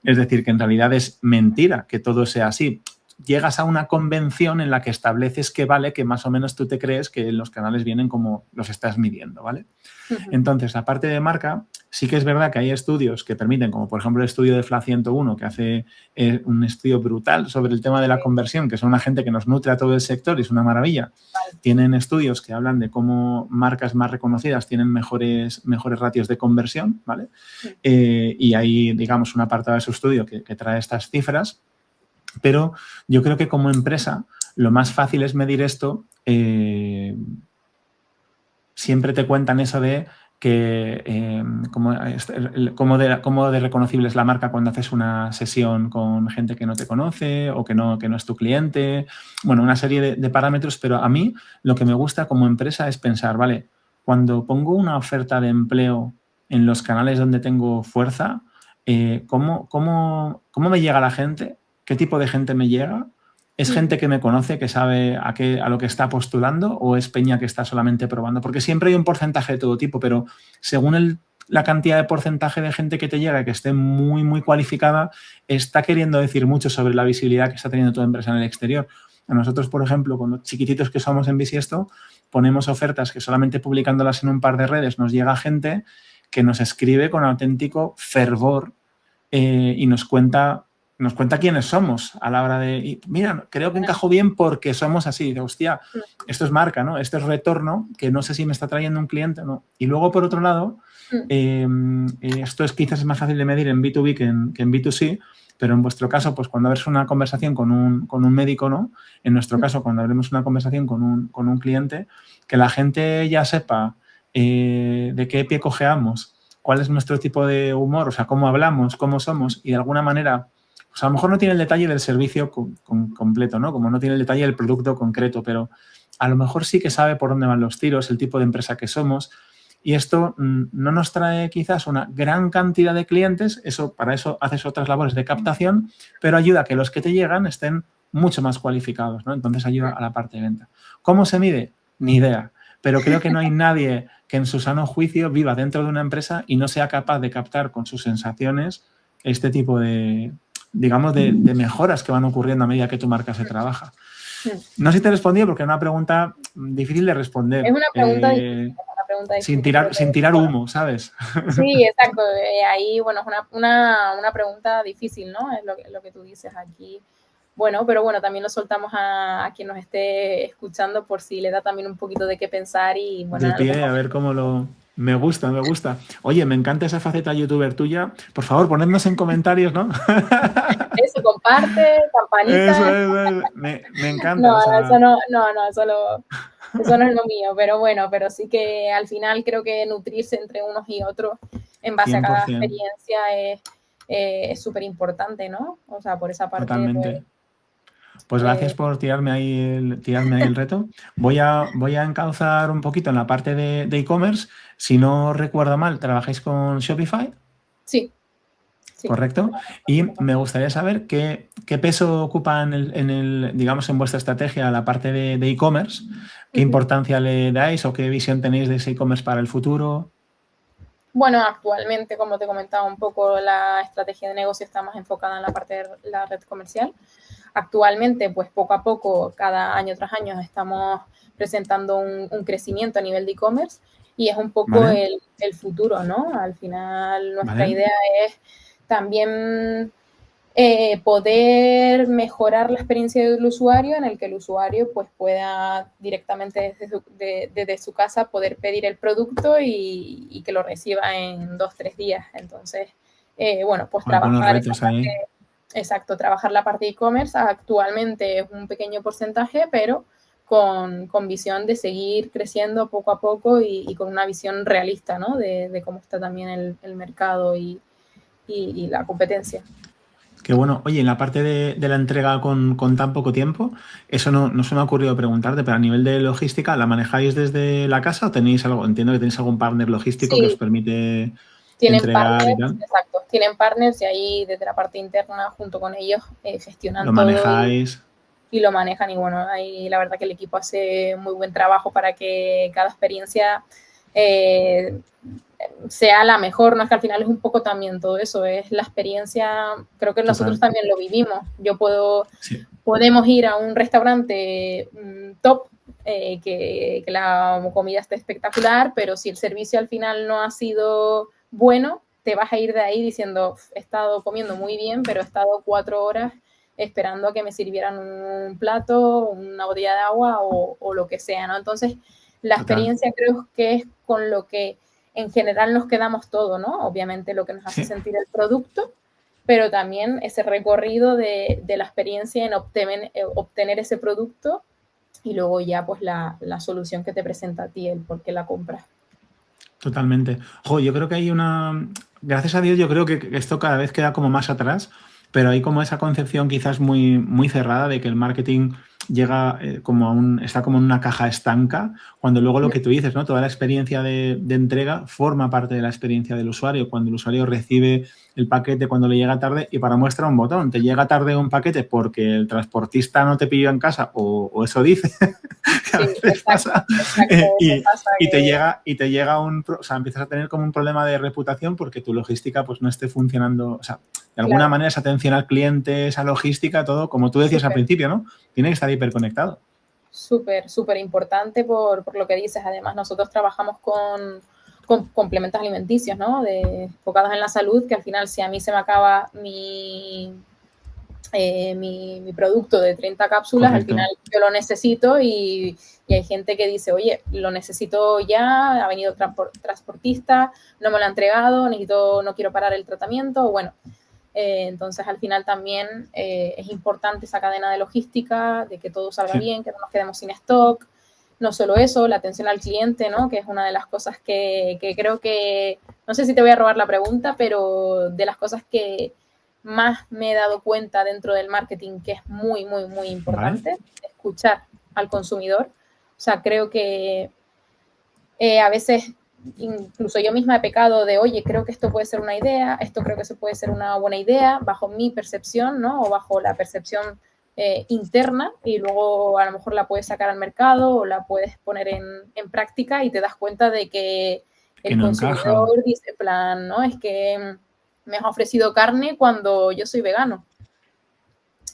Es decir, que en realidad es mentira que todo sea así. Llegas a una convención en la que estableces que vale, que más o menos tú te crees que los canales vienen como los estás midiendo, ¿vale? Entonces, la parte de marca, sí que es verdad que hay estudios que permiten, como por ejemplo el estudio de FLA 101, que hace un estudio brutal sobre el tema de la conversión, que son una gente que nos nutre a todo el sector y es una maravilla. Tienen estudios que hablan de cómo marcas más reconocidas tienen mejores ratios de conversión, ¿vale? Y hay, digamos, un apartado de su estudio que trae estas cifras. Pero yo creo que como empresa lo más fácil es medir esto. Siempre te cuentan eso de que cómo de reconocible es la marca cuando haces una sesión con gente que no te conoce o que no es tu cliente. Bueno, una serie de parámetros, pero a mí lo que me gusta como empresa es pensar, vale, cuando pongo una oferta de empleo en los canales donde tengo fuerza, ¿cómo me llega la gente? ¿Qué tipo de gente me llega? ¿Es gente que me conoce, que sabe a lo que está postulando o es peña que está solamente probando? Porque siempre hay un porcentaje de todo tipo, pero según la cantidad de porcentaje de gente que te llega y que esté muy, muy cualificada, está queriendo decir mucho sobre la visibilidad que está teniendo tu empresa en el exterior. A nosotros, por ejemplo, con los chiquititos que somos en Bisiesto, ponemos ofertas que solamente publicándolas en un par de redes nos llega gente que nos escribe con auténtico fervor y nos cuenta quiénes somos a la hora de, mira, creo que encajo bien porque somos así. De, hostia, esto es marca, ¿no? Esto es retorno, que no sé si me está trayendo un cliente o no. Y luego, por otro lado, esto es quizás más fácil de medir en B2B que en B2C, pero en vuestro caso, pues cuando abres una conversación con un médico, ¿no? En nuestro caso, cuando abrimos una conversación con un cliente, que la gente ya sepa de qué pie cojeamos, cuál es nuestro tipo de humor, o sea, cómo hablamos, cómo somos, y de alguna manera, pues a lo mejor no tiene el detalle del servicio completo, ¿no? Como no tiene el detalle del producto concreto, pero a lo mejor sí que sabe por dónde van los tiros, el tipo de empresa que somos, y esto no nos trae quizás una gran cantidad de clientes, para eso haces otras labores de captación, pero ayuda a que los que te llegan estén mucho más cualificados, ¿no? Entonces ayuda a la parte de venta. ¿Cómo se mide? Ni idea. Pero creo que no hay nadie que en su sano juicio viva dentro de una empresa y no sea capaz de captar con sus sensaciones este tipo de, digamos, de mejoras que van ocurriendo a medida que tu marca se trabaja. No sé si te he respondido porque es una pregunta difícil de responder. Es una pregunta difícil. Sin tirar humo, ¿sabes? Sí, exacto. Ahí, bueno, es una pregunta difícil, ¿no? Es lo que tú dices aquí. Bueno, pero bueno, también lo soltamos a quien nos esté escuchando por si le da también un poquito de qué pensar y bueno. De pie, a ver cómo lo... Me gusta. Oye, me encanta esa faceta youtuber tuya. Por favor, ponednos en comentarios, ¿no? Eso, comparte, campanita. Eso. Me encanta. No, eso no es lo mío, pero bueno, pero sí que al final creo que nutrirse entre unos y otros en base 100%. A cada experiencia es súper importante, ¿no? O sea, por esa parte... Totalmente. Pues gracias por tirarme ahí el reto. Voy a encauzar un poquito en la parte de e-commerce. Si no recuerdo mal, ¿trabajáis con Shopify? Sí. ¿Correcto? Y me gustaría saber qué peso ocupa digamos, en vuestra estrategia la parte de e-commerce, qué importancia le dais o qué visión tenéis de ese e-commerce para el futuro. Bueno, actualmente, como te comentaba un poco, la estrategia de negocio está más enfocada en la parte de la red comercial. Actualmente, pues poco a poco, cada año tras año, estamos presentando un crecimiento a nivel de e-commerce y es un poco el futuro, ¿no? Al final, nuestra idea es también poder mejorar la experiencia del usuario, en el que el usuario pues pueda directamente desde su casa poder pedir el producto y que lo reciba en 2-3 días. Entonces, bueno, pues trabajar esa parte, exacto, trabajar la parte de e-commerce actualmente es un pequeño porcentaje, pero con visión de seguir creciendo poco a poco y con una visión realista, ¿no? De cómo está también el mercado y la competencia. Qué bueno. Oye, en la parte de la entrega con tan poco tiempo, eso no se me ha ocurrido preguntarte, pero a nivel de logística, ¿la manejáis desde la casa o tenéis algo? Entiendo que tenéis algún partner logístico que os Sí, permite tienen entregar y partners, tal. exacto, tienen partners y ahí desde la parte interna junto con ellos Lo gestionan todo manejáis. y lo manejan y bueno, ahí la verdad que el equipo hace muy buen trabajo para que cada experiencia eh, sea la mejor, no es que al final es un poco también todo eso, es la experiencia, creo que nosotros Total. también lo vivimos, Sí, podemos ir a un restaurante top, que la comida esté espectacular, pero si el servicio al final no ha sido bueno, te vas a ir de ahí diciendo, he estado comiendo muy bien, pero he estado 4 horas esperando a que me sirvieran un plato, una botella de agua o lo que sea, ¿no? Entonces, la total. experiencia creo que es con lo que en general nos quedamos todo, ¿no? Obviamente lo que nos hace Sí. sentir el producto, pero también ese recorrido de la experiencia en obtener ese producto y luego ya pues la solución que te presenta a ti, el por qué la compras. Totalmente. Jo, yo creo que hay una. Gracias a Dios, yo creo que esto cada vez queda como más atrás, pero hay como esa concepción quizás muy cerrada de que el marketing llega como está como en una caja estanca, cuando luego lo que tú dices, ¿no? Toda la experiencia de entrega forma parte de la experiencia del usuario. Cuando el usuario recibe el paquete, cuando le llega tarde, y para muestra un botón, te llega tarde un paquete porque el transportista no te pilló en casa, o eso dice, que a Sí, veces exacto, pasa, exacto. Me pasa que y te llega o sea, empiezas a tener como un problema de reputación porque tu logística pues no esté funcionando, o sea, de alguna claro, manera esa atención al cliente, esa logística, todo, como tú decías al súper, principio, ¿no? Tiene que estar hiperconectado. súper, súper importante por lo que dices. Además, nosotros trabajamos con complementos alimenticios, ¿no? Enfocados en la salud, que al final si a mí se me acaba mi producto de 30 cápsulas, al final Correcto. yo lo necesito y hay gente que dice, oye, lo necesito ya, ha venido transportista, no me lo ha entregado, no quiero parar el tratamiento, bueno. Entonces, al final también es importante esa cadena de logística, de que todo salga Sí. bien, que no nos quedemos sin stock. No solo eso, la atención al cliente, ¿no? Que es una de las cosas que creo que, no sé si te voy a robar la pregunta, pero de las cosas que más me he dado cuenta dentro del marketing que es muy, muy, muy ¿Vale? importante, escuchar al consumidor. O sea, creo que a veces incluso yo misma he pecado de, oye, creo que esto puede ser una idea, esto creo que se puede ser una buena idea, bajo mi percepción, ¿no? O bajo la percepción interna, y luego a lo mejor la puedes sacar al mercado o la puedes poner en práctica y te das cuenta de que Que el no encaja. consumidor dice, plan, ¿no? Es que me has ofrecido carne cuando yo soy vegano,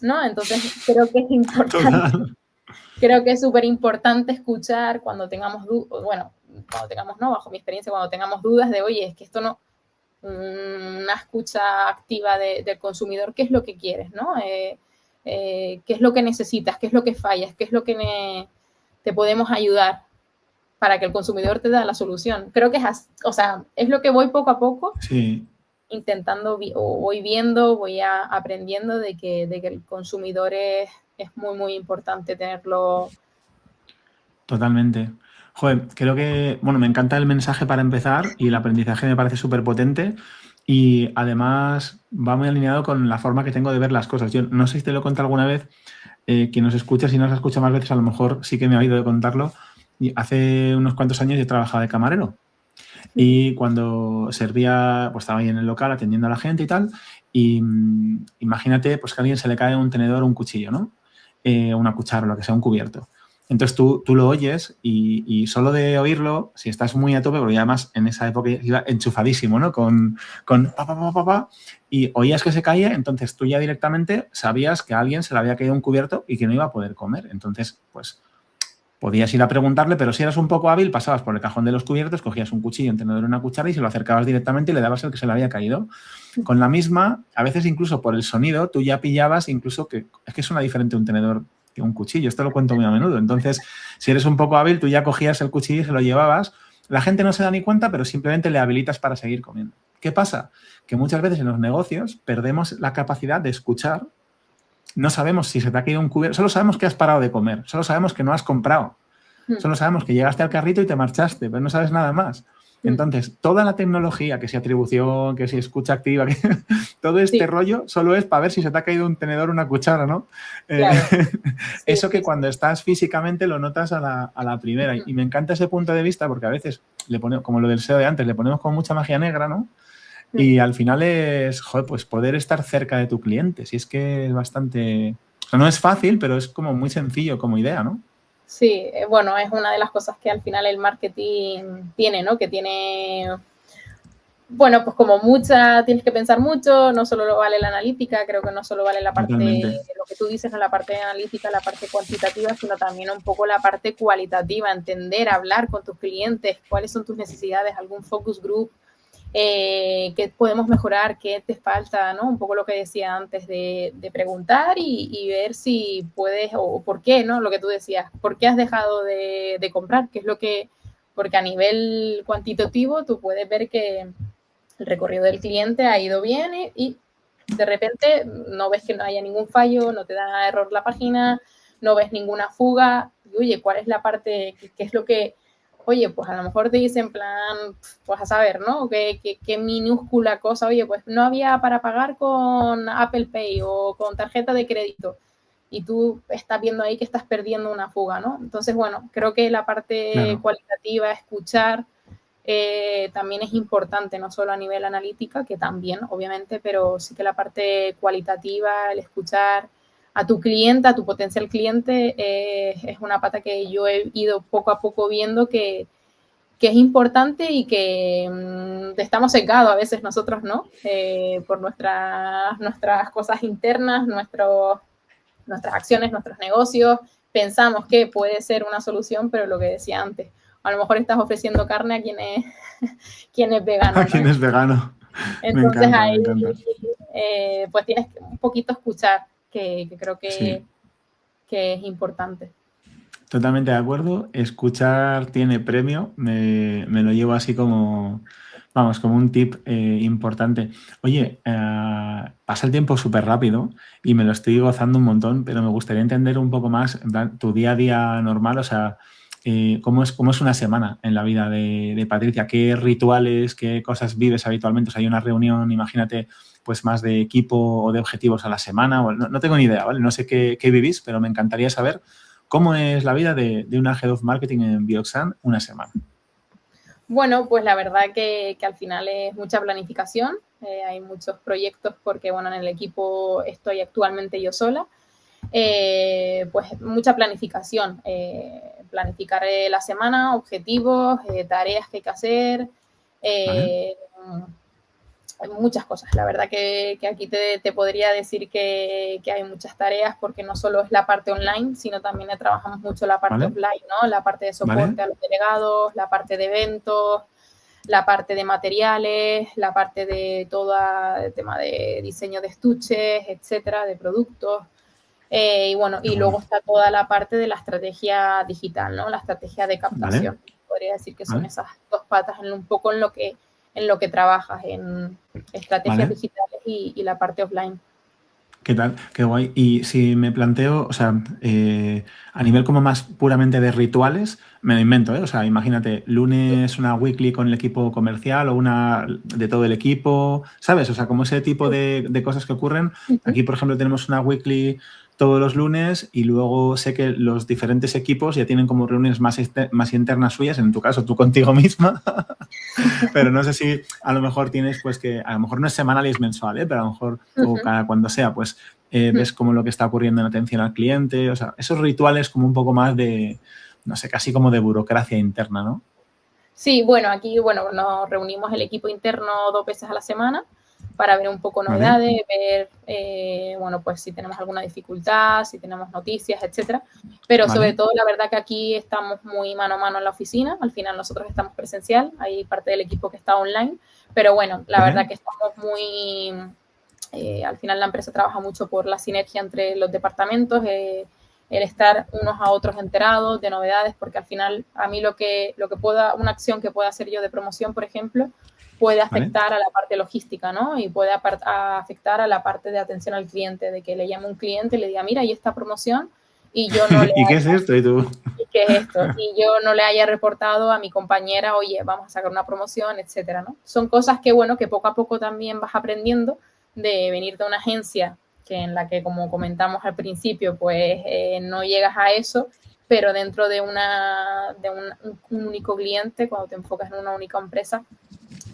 ¿no? Entonces creo que es importante, Total. creo que es súper importante escuchar cuando tengamos dudas, bueno, cuando tengamos, no, bajo mi experiencia, cuando tengamos dudas de, oye, es que esto no, una escucha activa del consumidor, qué es lo que quieres, ¿no? Qué es lo que necesitas, qué es lo que fallas, qué es lo que te podemos ayudar para que el consumidor te da la solución. Creo que es, o sea, es lo que voy poco a poco Sí, intentando, o voy viendo, voy aprendiendo de que el consumidor es muy, muy importante tenerlo. totalmente. Joder, creo que, bueno, me encanta el mensaje para empezar y el aprendizaje me parece súper potente y además va muy alineado con la forma que tengo de ver las cosas. Yo no sé si te lo he contado alguna vez, quien nos escucha, si nos escucha más veces, a lo mejor sí que me ha oído de contarlo. Y hace unos cuantos años yo trabajaba de camarero y cuando servía, pues estaba ahí en el local atendiendo a la gente y tal, y imagínate pues que a alguien se le cae un tenedor o un cuchillo, ¿no? Una cuchara, lo que sea, un cubierto. Entonces tú lo oyes y solo de oírlo, si estás muy a tope, porque además en esa época iba enchufadísimo, ¿no? Con pa, pa, pa, pa, pa, y oías que se caía, entonces tú ya directamente sabías que a alguien se le había caído un cubierto y que no iba a poder comer. Entonces, pues podías ir a preguntarle, pero si eras un poco hábil, pasabas por el cajón de los cubiertos, cogías un cuchillo, un tenedor y una cuchara y se lo acercabas directamente y le dabas el que se le había caído. Con la misma, a veces incluso por el sonido, tú ya pillabas incluso que es que suena diferente un tenedor que un cuchillo. Esto lo cuento muy a menudo. Entonces, si eres un poco hábil, tú ya cogías el cuchillo y se lo llevabas. La gente no se da ni cuenta, pero simplemente le habilitas para seguir comiendo. ¿Qué pasa? Que muchas veces en los negocios perdemos la capacidad de escuchar. No sabemos si se te ha caído un cubierto, solo sabemos que has parado de comer, solo sabemos que no has comprado, solo sabemos que llegaste al carrito y te marchaste, pero no sabes nada más. Entonces, toda la tecnología, que si atribución, que si escucha activa, que todo este rollo solo es para ver si se te ha caído un tenedor o una cuchara, ¿no? Claro. Eso que cuando estás físicamente lo notas a la primera. Y me encanta ese punto de vista porque a veces, le ponemos, como lo del SEO de antes, le ponemos con mucha magia negra, ¿no? Y al final es, joder, pues poder estar cerca de tu cliente. Si es que es bastante... O sea, no es fácil, pero es como muy sencillo como idea, ¿no? Sí, bueno, es una de las cosas que al final el marketing tiene, ¿no? Que tiene, bueno, pues como tienes que pensar mucho, no solo vale la analítica, creo que no solo vale la parte, Totalmente. lo que tú dices, no la parte analítica, la parte cuantitativa, sino también un poco la parte cualitativa, entender, hablar con tus clientes, cuáles son tus necesidades, algún focus group, qué podemos mejorar, qué te falta, ¿no? Un poco lo que decía antes de preguntar y ver si puedes o por qué, ¿no? Lo que tú decías, ¿por qué has dejado de comprar? ¿Qué es lo que...? Porque a nivel cuantitativo tú puedes ver que el recorrido del cliente ha ido bien y de repente no ves que no haya ningún fallo, no te da error la página, no ves ninguna fuga. Y, oye, ¿cuál es la parte, qué es lo que, oye, pues a lo mejor te dicen en plan, pues a saber, ¿no? ¿Qué minúscula cosa, oye, pues no había para pagar con Apple Pay o con tarjeta de crédito y tú estás viendo ahí que estás perdiendo una fuga, ¿no? Entonces, bueno, creo que la parte cualitativa, escuchar, también es importante, no solo a nivel analítica, que también, obviamente, pero sí que la parte cualitativa, el escuchar a tu cliente, a tu potencial cliente, es una pata que yo he ido poco a poco viendo que es importante y que estamos sesgados a veces nosotros, ¿no? Por nuestras cosas internas, nuestras acciones, nuestros negocios, pensamos que puede ser una solución, pero lo que decía antes, a lo mejor estás ofreciendo carne a quien es vegano, A ¿no? quien es vegano. Entonces Me encanta, ahí, me encanta. pues tienes que un poquito escuchar, que creo Sí. que es importante. Totalmente de acuerdo. Escuchar tiene premio. Me lo llevo así como, vamos, como un tip importante. Oye, pasa el tiempo súper rápido y me lo estoy gozando un montón, pero me gustaría entender un poco más, en plan, tu día a día normal, o sea, cómo es una semana en la vida de Patricia, qué rituales, qué cosas vives habitualmente. O sea, hay una reunión, imagínate, pues más de equipo o de objetivos a la semana. O no tengo ni idea, ¿vale? No sé qué vivís, pero me encantaría saber cómo es la vida de una Head of Marketing en Bioxan una semana. Bueno, pues la verdad que al final es mucha planificación. Hay muchos proyectos porque, bueno, en el equipo estoy actualmente yo sola. Pues mucha planificación. Planificar la semana, objetivos, tareas que hay que hacer. ¿Vale? Muchas cosas. La verdad que aquí te podría decir que hay muchas tareas porque no solo es la parte online, sino también trabajamos mucho la parte ¿Vale? offline, ¿no? La parte de soporte ¿Vale? a los delegados, la parte de eventos, la parte de materiales, la parte de todo el tema de diseño de estuches, etcétera, de productos. Y bueno, y luego está toda la parte de la estrategia digital, ¿no? La estrategia de ¿Vale? captación. Podría decir que son ¿Vale? esas dos patas un poco en lo que trabajas, en estrategias ¿Vale? digitales y la parte offline. ¿Qué tal? Qué guay. Y si me planteo, o sea, a nivel como más puramente de rituales, me lo invento, ¿eh? O sea, imagínate, lunes una weekly con el equipo comercial o una de todo el equipo, ¿sabes? O sea, como ese tipo de cosas que ocurren. Aquí, por ejemplo, tenemos una weekly todos los lunes y luego sé que los diferentes equipos ya tienen como reuniones más internas suyas, en tu caso, tú contigo misma. Pero no sé si a lo mejor tienes, pues que a lo mejor no es semanal y es mensual, ¿eh? Pero a lo mejor, o cada cuando sea, pues ves como lo que está ocurriendo en atención al cliente. O sea, esos rituales como un poco más de, no sé, casi como de burocracia interna, ¿no? Sí, bueno, aquí bueno, nos reunimos el equipo interno 2 veces a la semana para ver un poco ¿Vale? novedades, ver, bueno, pues si tenemos alguna dificultad, si tenemos noticias, etcétera. Pero sobre ¿Vale? todo, la verdad que aquí estamos muy mano a mano en la oficina. Al final nosotros estamos presencial, hay parte del equipo que está online. Pero bueno, la verdad ¿Vale? que estamos muy... al final la empresa trabaja mucho por la sinergia entre los departamentos, el estar unos a otros enterados de novedades, porque al final a mí lo que pueda, una acción que pueda hacer yo de promoción, por ejemplo, puede ¿Vale? afectar a la parte logística, ¿no? Y puede afectar a la parte de atención al cliente, de que le llame un cliente y le diga, mira, ¿y esta promoción? Y yo no le ¿Y qué es haya, esto? ¿Y tú? ¿qué es esto? Y yo no le haya reportado a mi compañera, oye, vamos a sacar una promoción, etcétera, ¿no? Son cosas que, bueno, que poco a poco también vas aprendiendo de venir de una agencia que en la que, como comentamos al principio, pues no llegas a eso, pero dentro de un único cliente, cuando te enfocas en una única empresa,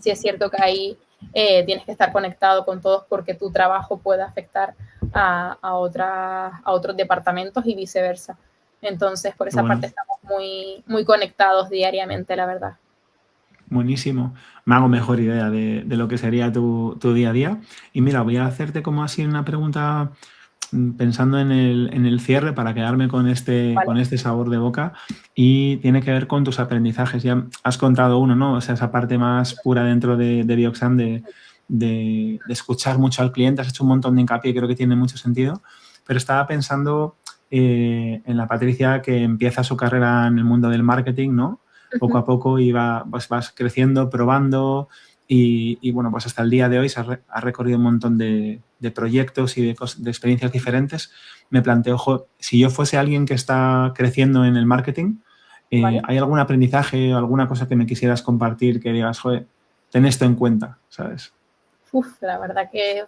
sí es cierto que ahí tienes que estar conectado con todos porque tu trabajo puede afectar a otros departamentos y viceversa. Entonces, por esa parte estamos muy, muy conectados diariamente, la verdad. Buenísimo. Me hago mejor idea de lo que sería tu día a día. Y mira, voy a hacerte como así una pregunta pensando en el cierre para quedarme con este sabor de boca, y tiene que ver con tus aprendizajes. Ya has contado uno, ¿no? O sea, esa parte más pura dentro de Bioxam de escuchar mucho al cliente. Has hecho un montón de hincapié y creo que tiene mucho sentido. Pero estaba pensando en la Patricia que empieza su carrera en el mundo del marketing, ¿no? Poco a poco y vas creciendo, probando y bueno, pues hasta el día de hoy se ha recorrido un montón de proyectos y de experiencias diferentes. Me planteo, ojo, si yo fuese alguien que está creciendo en el marketing, ¿hay algún aprendizaje o alguna cosa que me quisieras compartir que digas, joder, ten esto en cuenta, ¿sabes? La verdad que,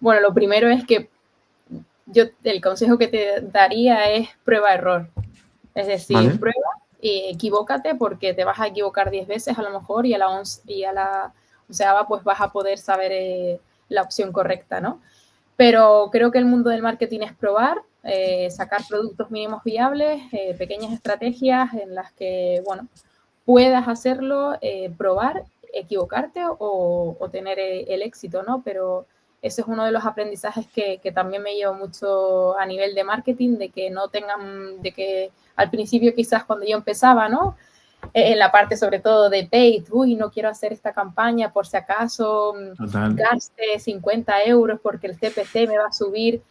bueno, lo primero es que yo el consejo que te daría es prueba-error. Es decir, prueba y equivócate porque te vas a equivocar 10 veces a lo mejor y a la 11ª pues vas a poder saber la opción correcta, ¿no? Pero creo que el mundo del marketing es probar, sacar productos mínimos viables, pequeñas estrategias en las que, bueno, puedas hacerlo, probar, equivocarte o tener el éxito, ¿no? Pero ese es uno de los aprendizajes que también me llevo mucho a nivel de marketing, de que no tengan, de que al principio quizás cuando yo empezaba, ¿no? En la parte sobre todo de paid, uy, no quiero hacer esta campaña por si acaso gaste 50 euros porque el CPC me va a subir.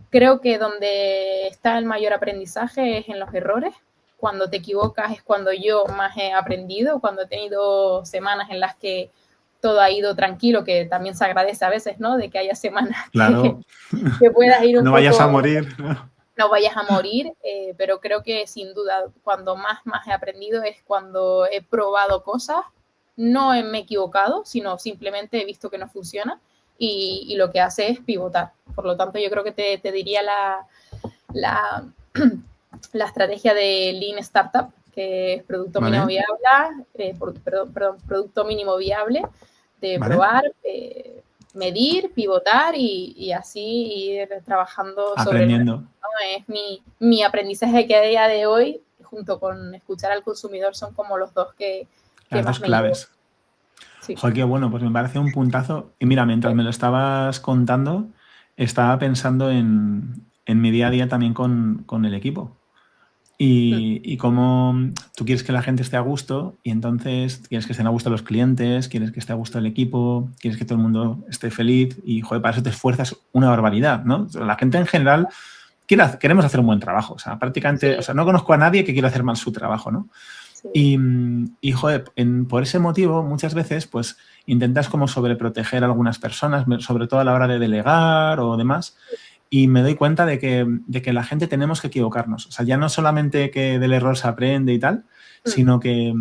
Creo que donde está el mayor aprendizaje es en los errores. Cuando te equivocas es cuando yo más he aprendido, cuando he tenido semanas en las que todo ha ido tranquilo, que también se agradece a veces, ¿no? De que haya semanas que puedas ir un no poco... vayas a morir. No vayas a morir, pero creo que sin duda cuando más he aprendido es cuando he probado cosas, no me he equivocado, sino simplemente he visto que no funciona y lo que hace es pivotar. Por lo tanto, yo creo que te diría la estrategia de Lean Startup, que es producto mínimo viable, producto mínimo viable, de probar, medir, pivotar y así ir trabajando aprendiendo. sobre el... Es mi aprendizaje que a día de hoy, junto con escuchar al consumidor, son como los dos que las más dos claves. Sí. Joder, qué bueno, pues me parece un puntazo. Y mira, mientras me lo estabas contando, estaba pensando en mi día a día también con el equipo. Y cómo tú quieres que la gente esté a gusto y entonces quieres que estén a gusto los clientes, quieres que esté a gusto el equipo, quieres que todo el mundo esté feliz y, joder, para eso te esfuerzas una barbaridad, ¿no? La gente en general queremos hacer un buen trabajo. O sea, prácticamente, o sea, no conozco a nadie que quiera hacer mal su trabajo, ¿no? Sí. Y joder, por ese motivo, muchas veces, pues, intentas como sobreproteger a algunas personas, sobre todo a la hora de delegar o demás, y me doy cuenta de que la gente tenemos que equivocarnos. O sea, ya no solamente que del error se aprende y tal, sino que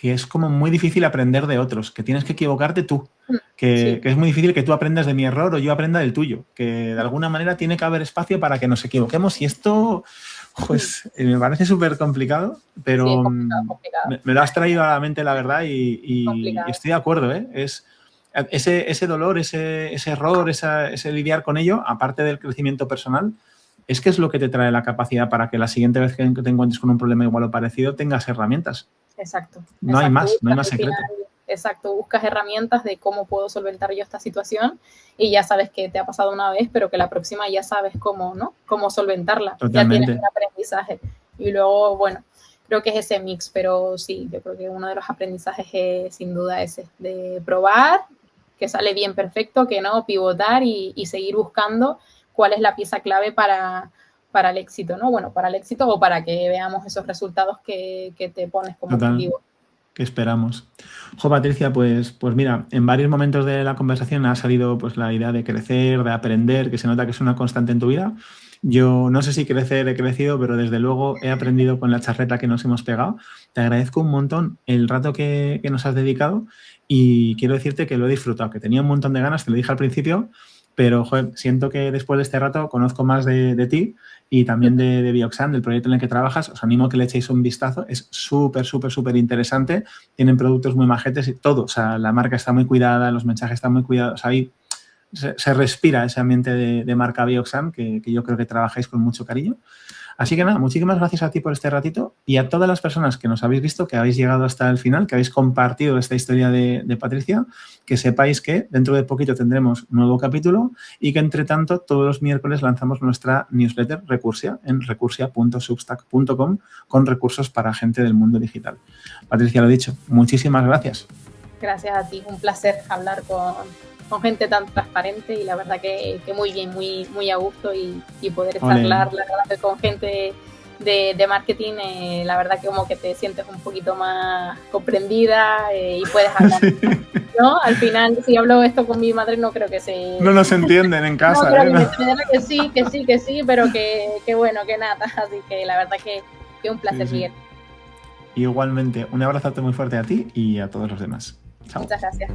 es como muy difícil aprender de otros, que tienes que equivocarte tú, que es muy difícil que tú aprendas de mi error o yo aprenda del tuyo, que de alguna manera tiene que haber espacio para que nos equivoquemos y esto, pues, me parece súper complicado, pero sí, complicado. Me lo has traído a la mente, la verdad, y estoy de acuerdo, ¿eh? Es ese dolor, ese error, ese lidiar con ello, aparte del crecimiento personal, es que es lo que te trae la capacidad para que la siguiente vez que te encuentres con un problema igual o parecido tengas herramientas. Exacto. No hay más secreto. Exacto, buscas herramientas de cómo puedo solventar yo esta situación y ya sabes que te ha pasado una vez, pero que la próxima ya sabes cómo, ¿no? Cómo solventarla. Totalmente. Ya tienes un aprendizaje. Y luego, bueno, creo que es ese mix, pero sí, yo creo que uno de los aprendizajes es sin duda ese, de probar, que sale bien perfecto, que no, pivotar y seguir buscando cuál es la pieza clave para el éxito, ¿no? Bueno, para el éxito o para que veamos esos resultados que te pones como objetivo. Que esperamos. Jo, Patricia, pues mira, en varios momentos de la conversación ha salido pues la idea de crecer, de aprender, que se nota que es una constante en tu vida. Yo no sé si crecer he crecido, pero desde luego he aprendido con la charreta que nos hemos pegado. Te agradezco un montón el rato que nos has dedicado y quiero decirte que lo he disfrutado, que tenía un montón de ganas, te lo dije al principio, pero joder, siento que después de este rato conozco más de ti y también de Bioxan, del proyecto en el que trabajas. Os animo a que le echéis un vistazo. Es súper, súper, súper interesante. Tienen productos muy majetes y todo. O sea, la marca está muy cuidada, los mensajes están muy cuidados. Ahí se respira ese ambiente de marca Bioxan que yo creo que trabajáis con mucho cariño. Así que nada, muchísimas gracias a ti por este ratito y a todas las personas que nos habéis visto, que habéis llegado hasta el final, que habéis compartido esta historia de Patricia, que sepáis que dentro de poquito tendremos un nuevo capítulo y que entre tanto todos los miércoles lanzamos nuestra newsletter Recursia en recursia.substack.com con recursos para gente del mundo digital. Patricia, lo dicho, muchísimas gracias. Gracias a ti, un placer hablar con gente tan transparente y la verdad que muy bien, muy a gusto y poder charlar con gente de marketing, la verdad que como que te sientes un poquito más comprendida y puedes hablar, ¿no? Al final, si hablo esto con mi madre, no creo que se... No nos entienden en casa. No, creo que sí, pero que bueno, que nada. Así que la verdad que un placer, Miguel. Igualmente, un abrazote muy fuerte a ti y a todos los demás. Chao. Muchas gracias.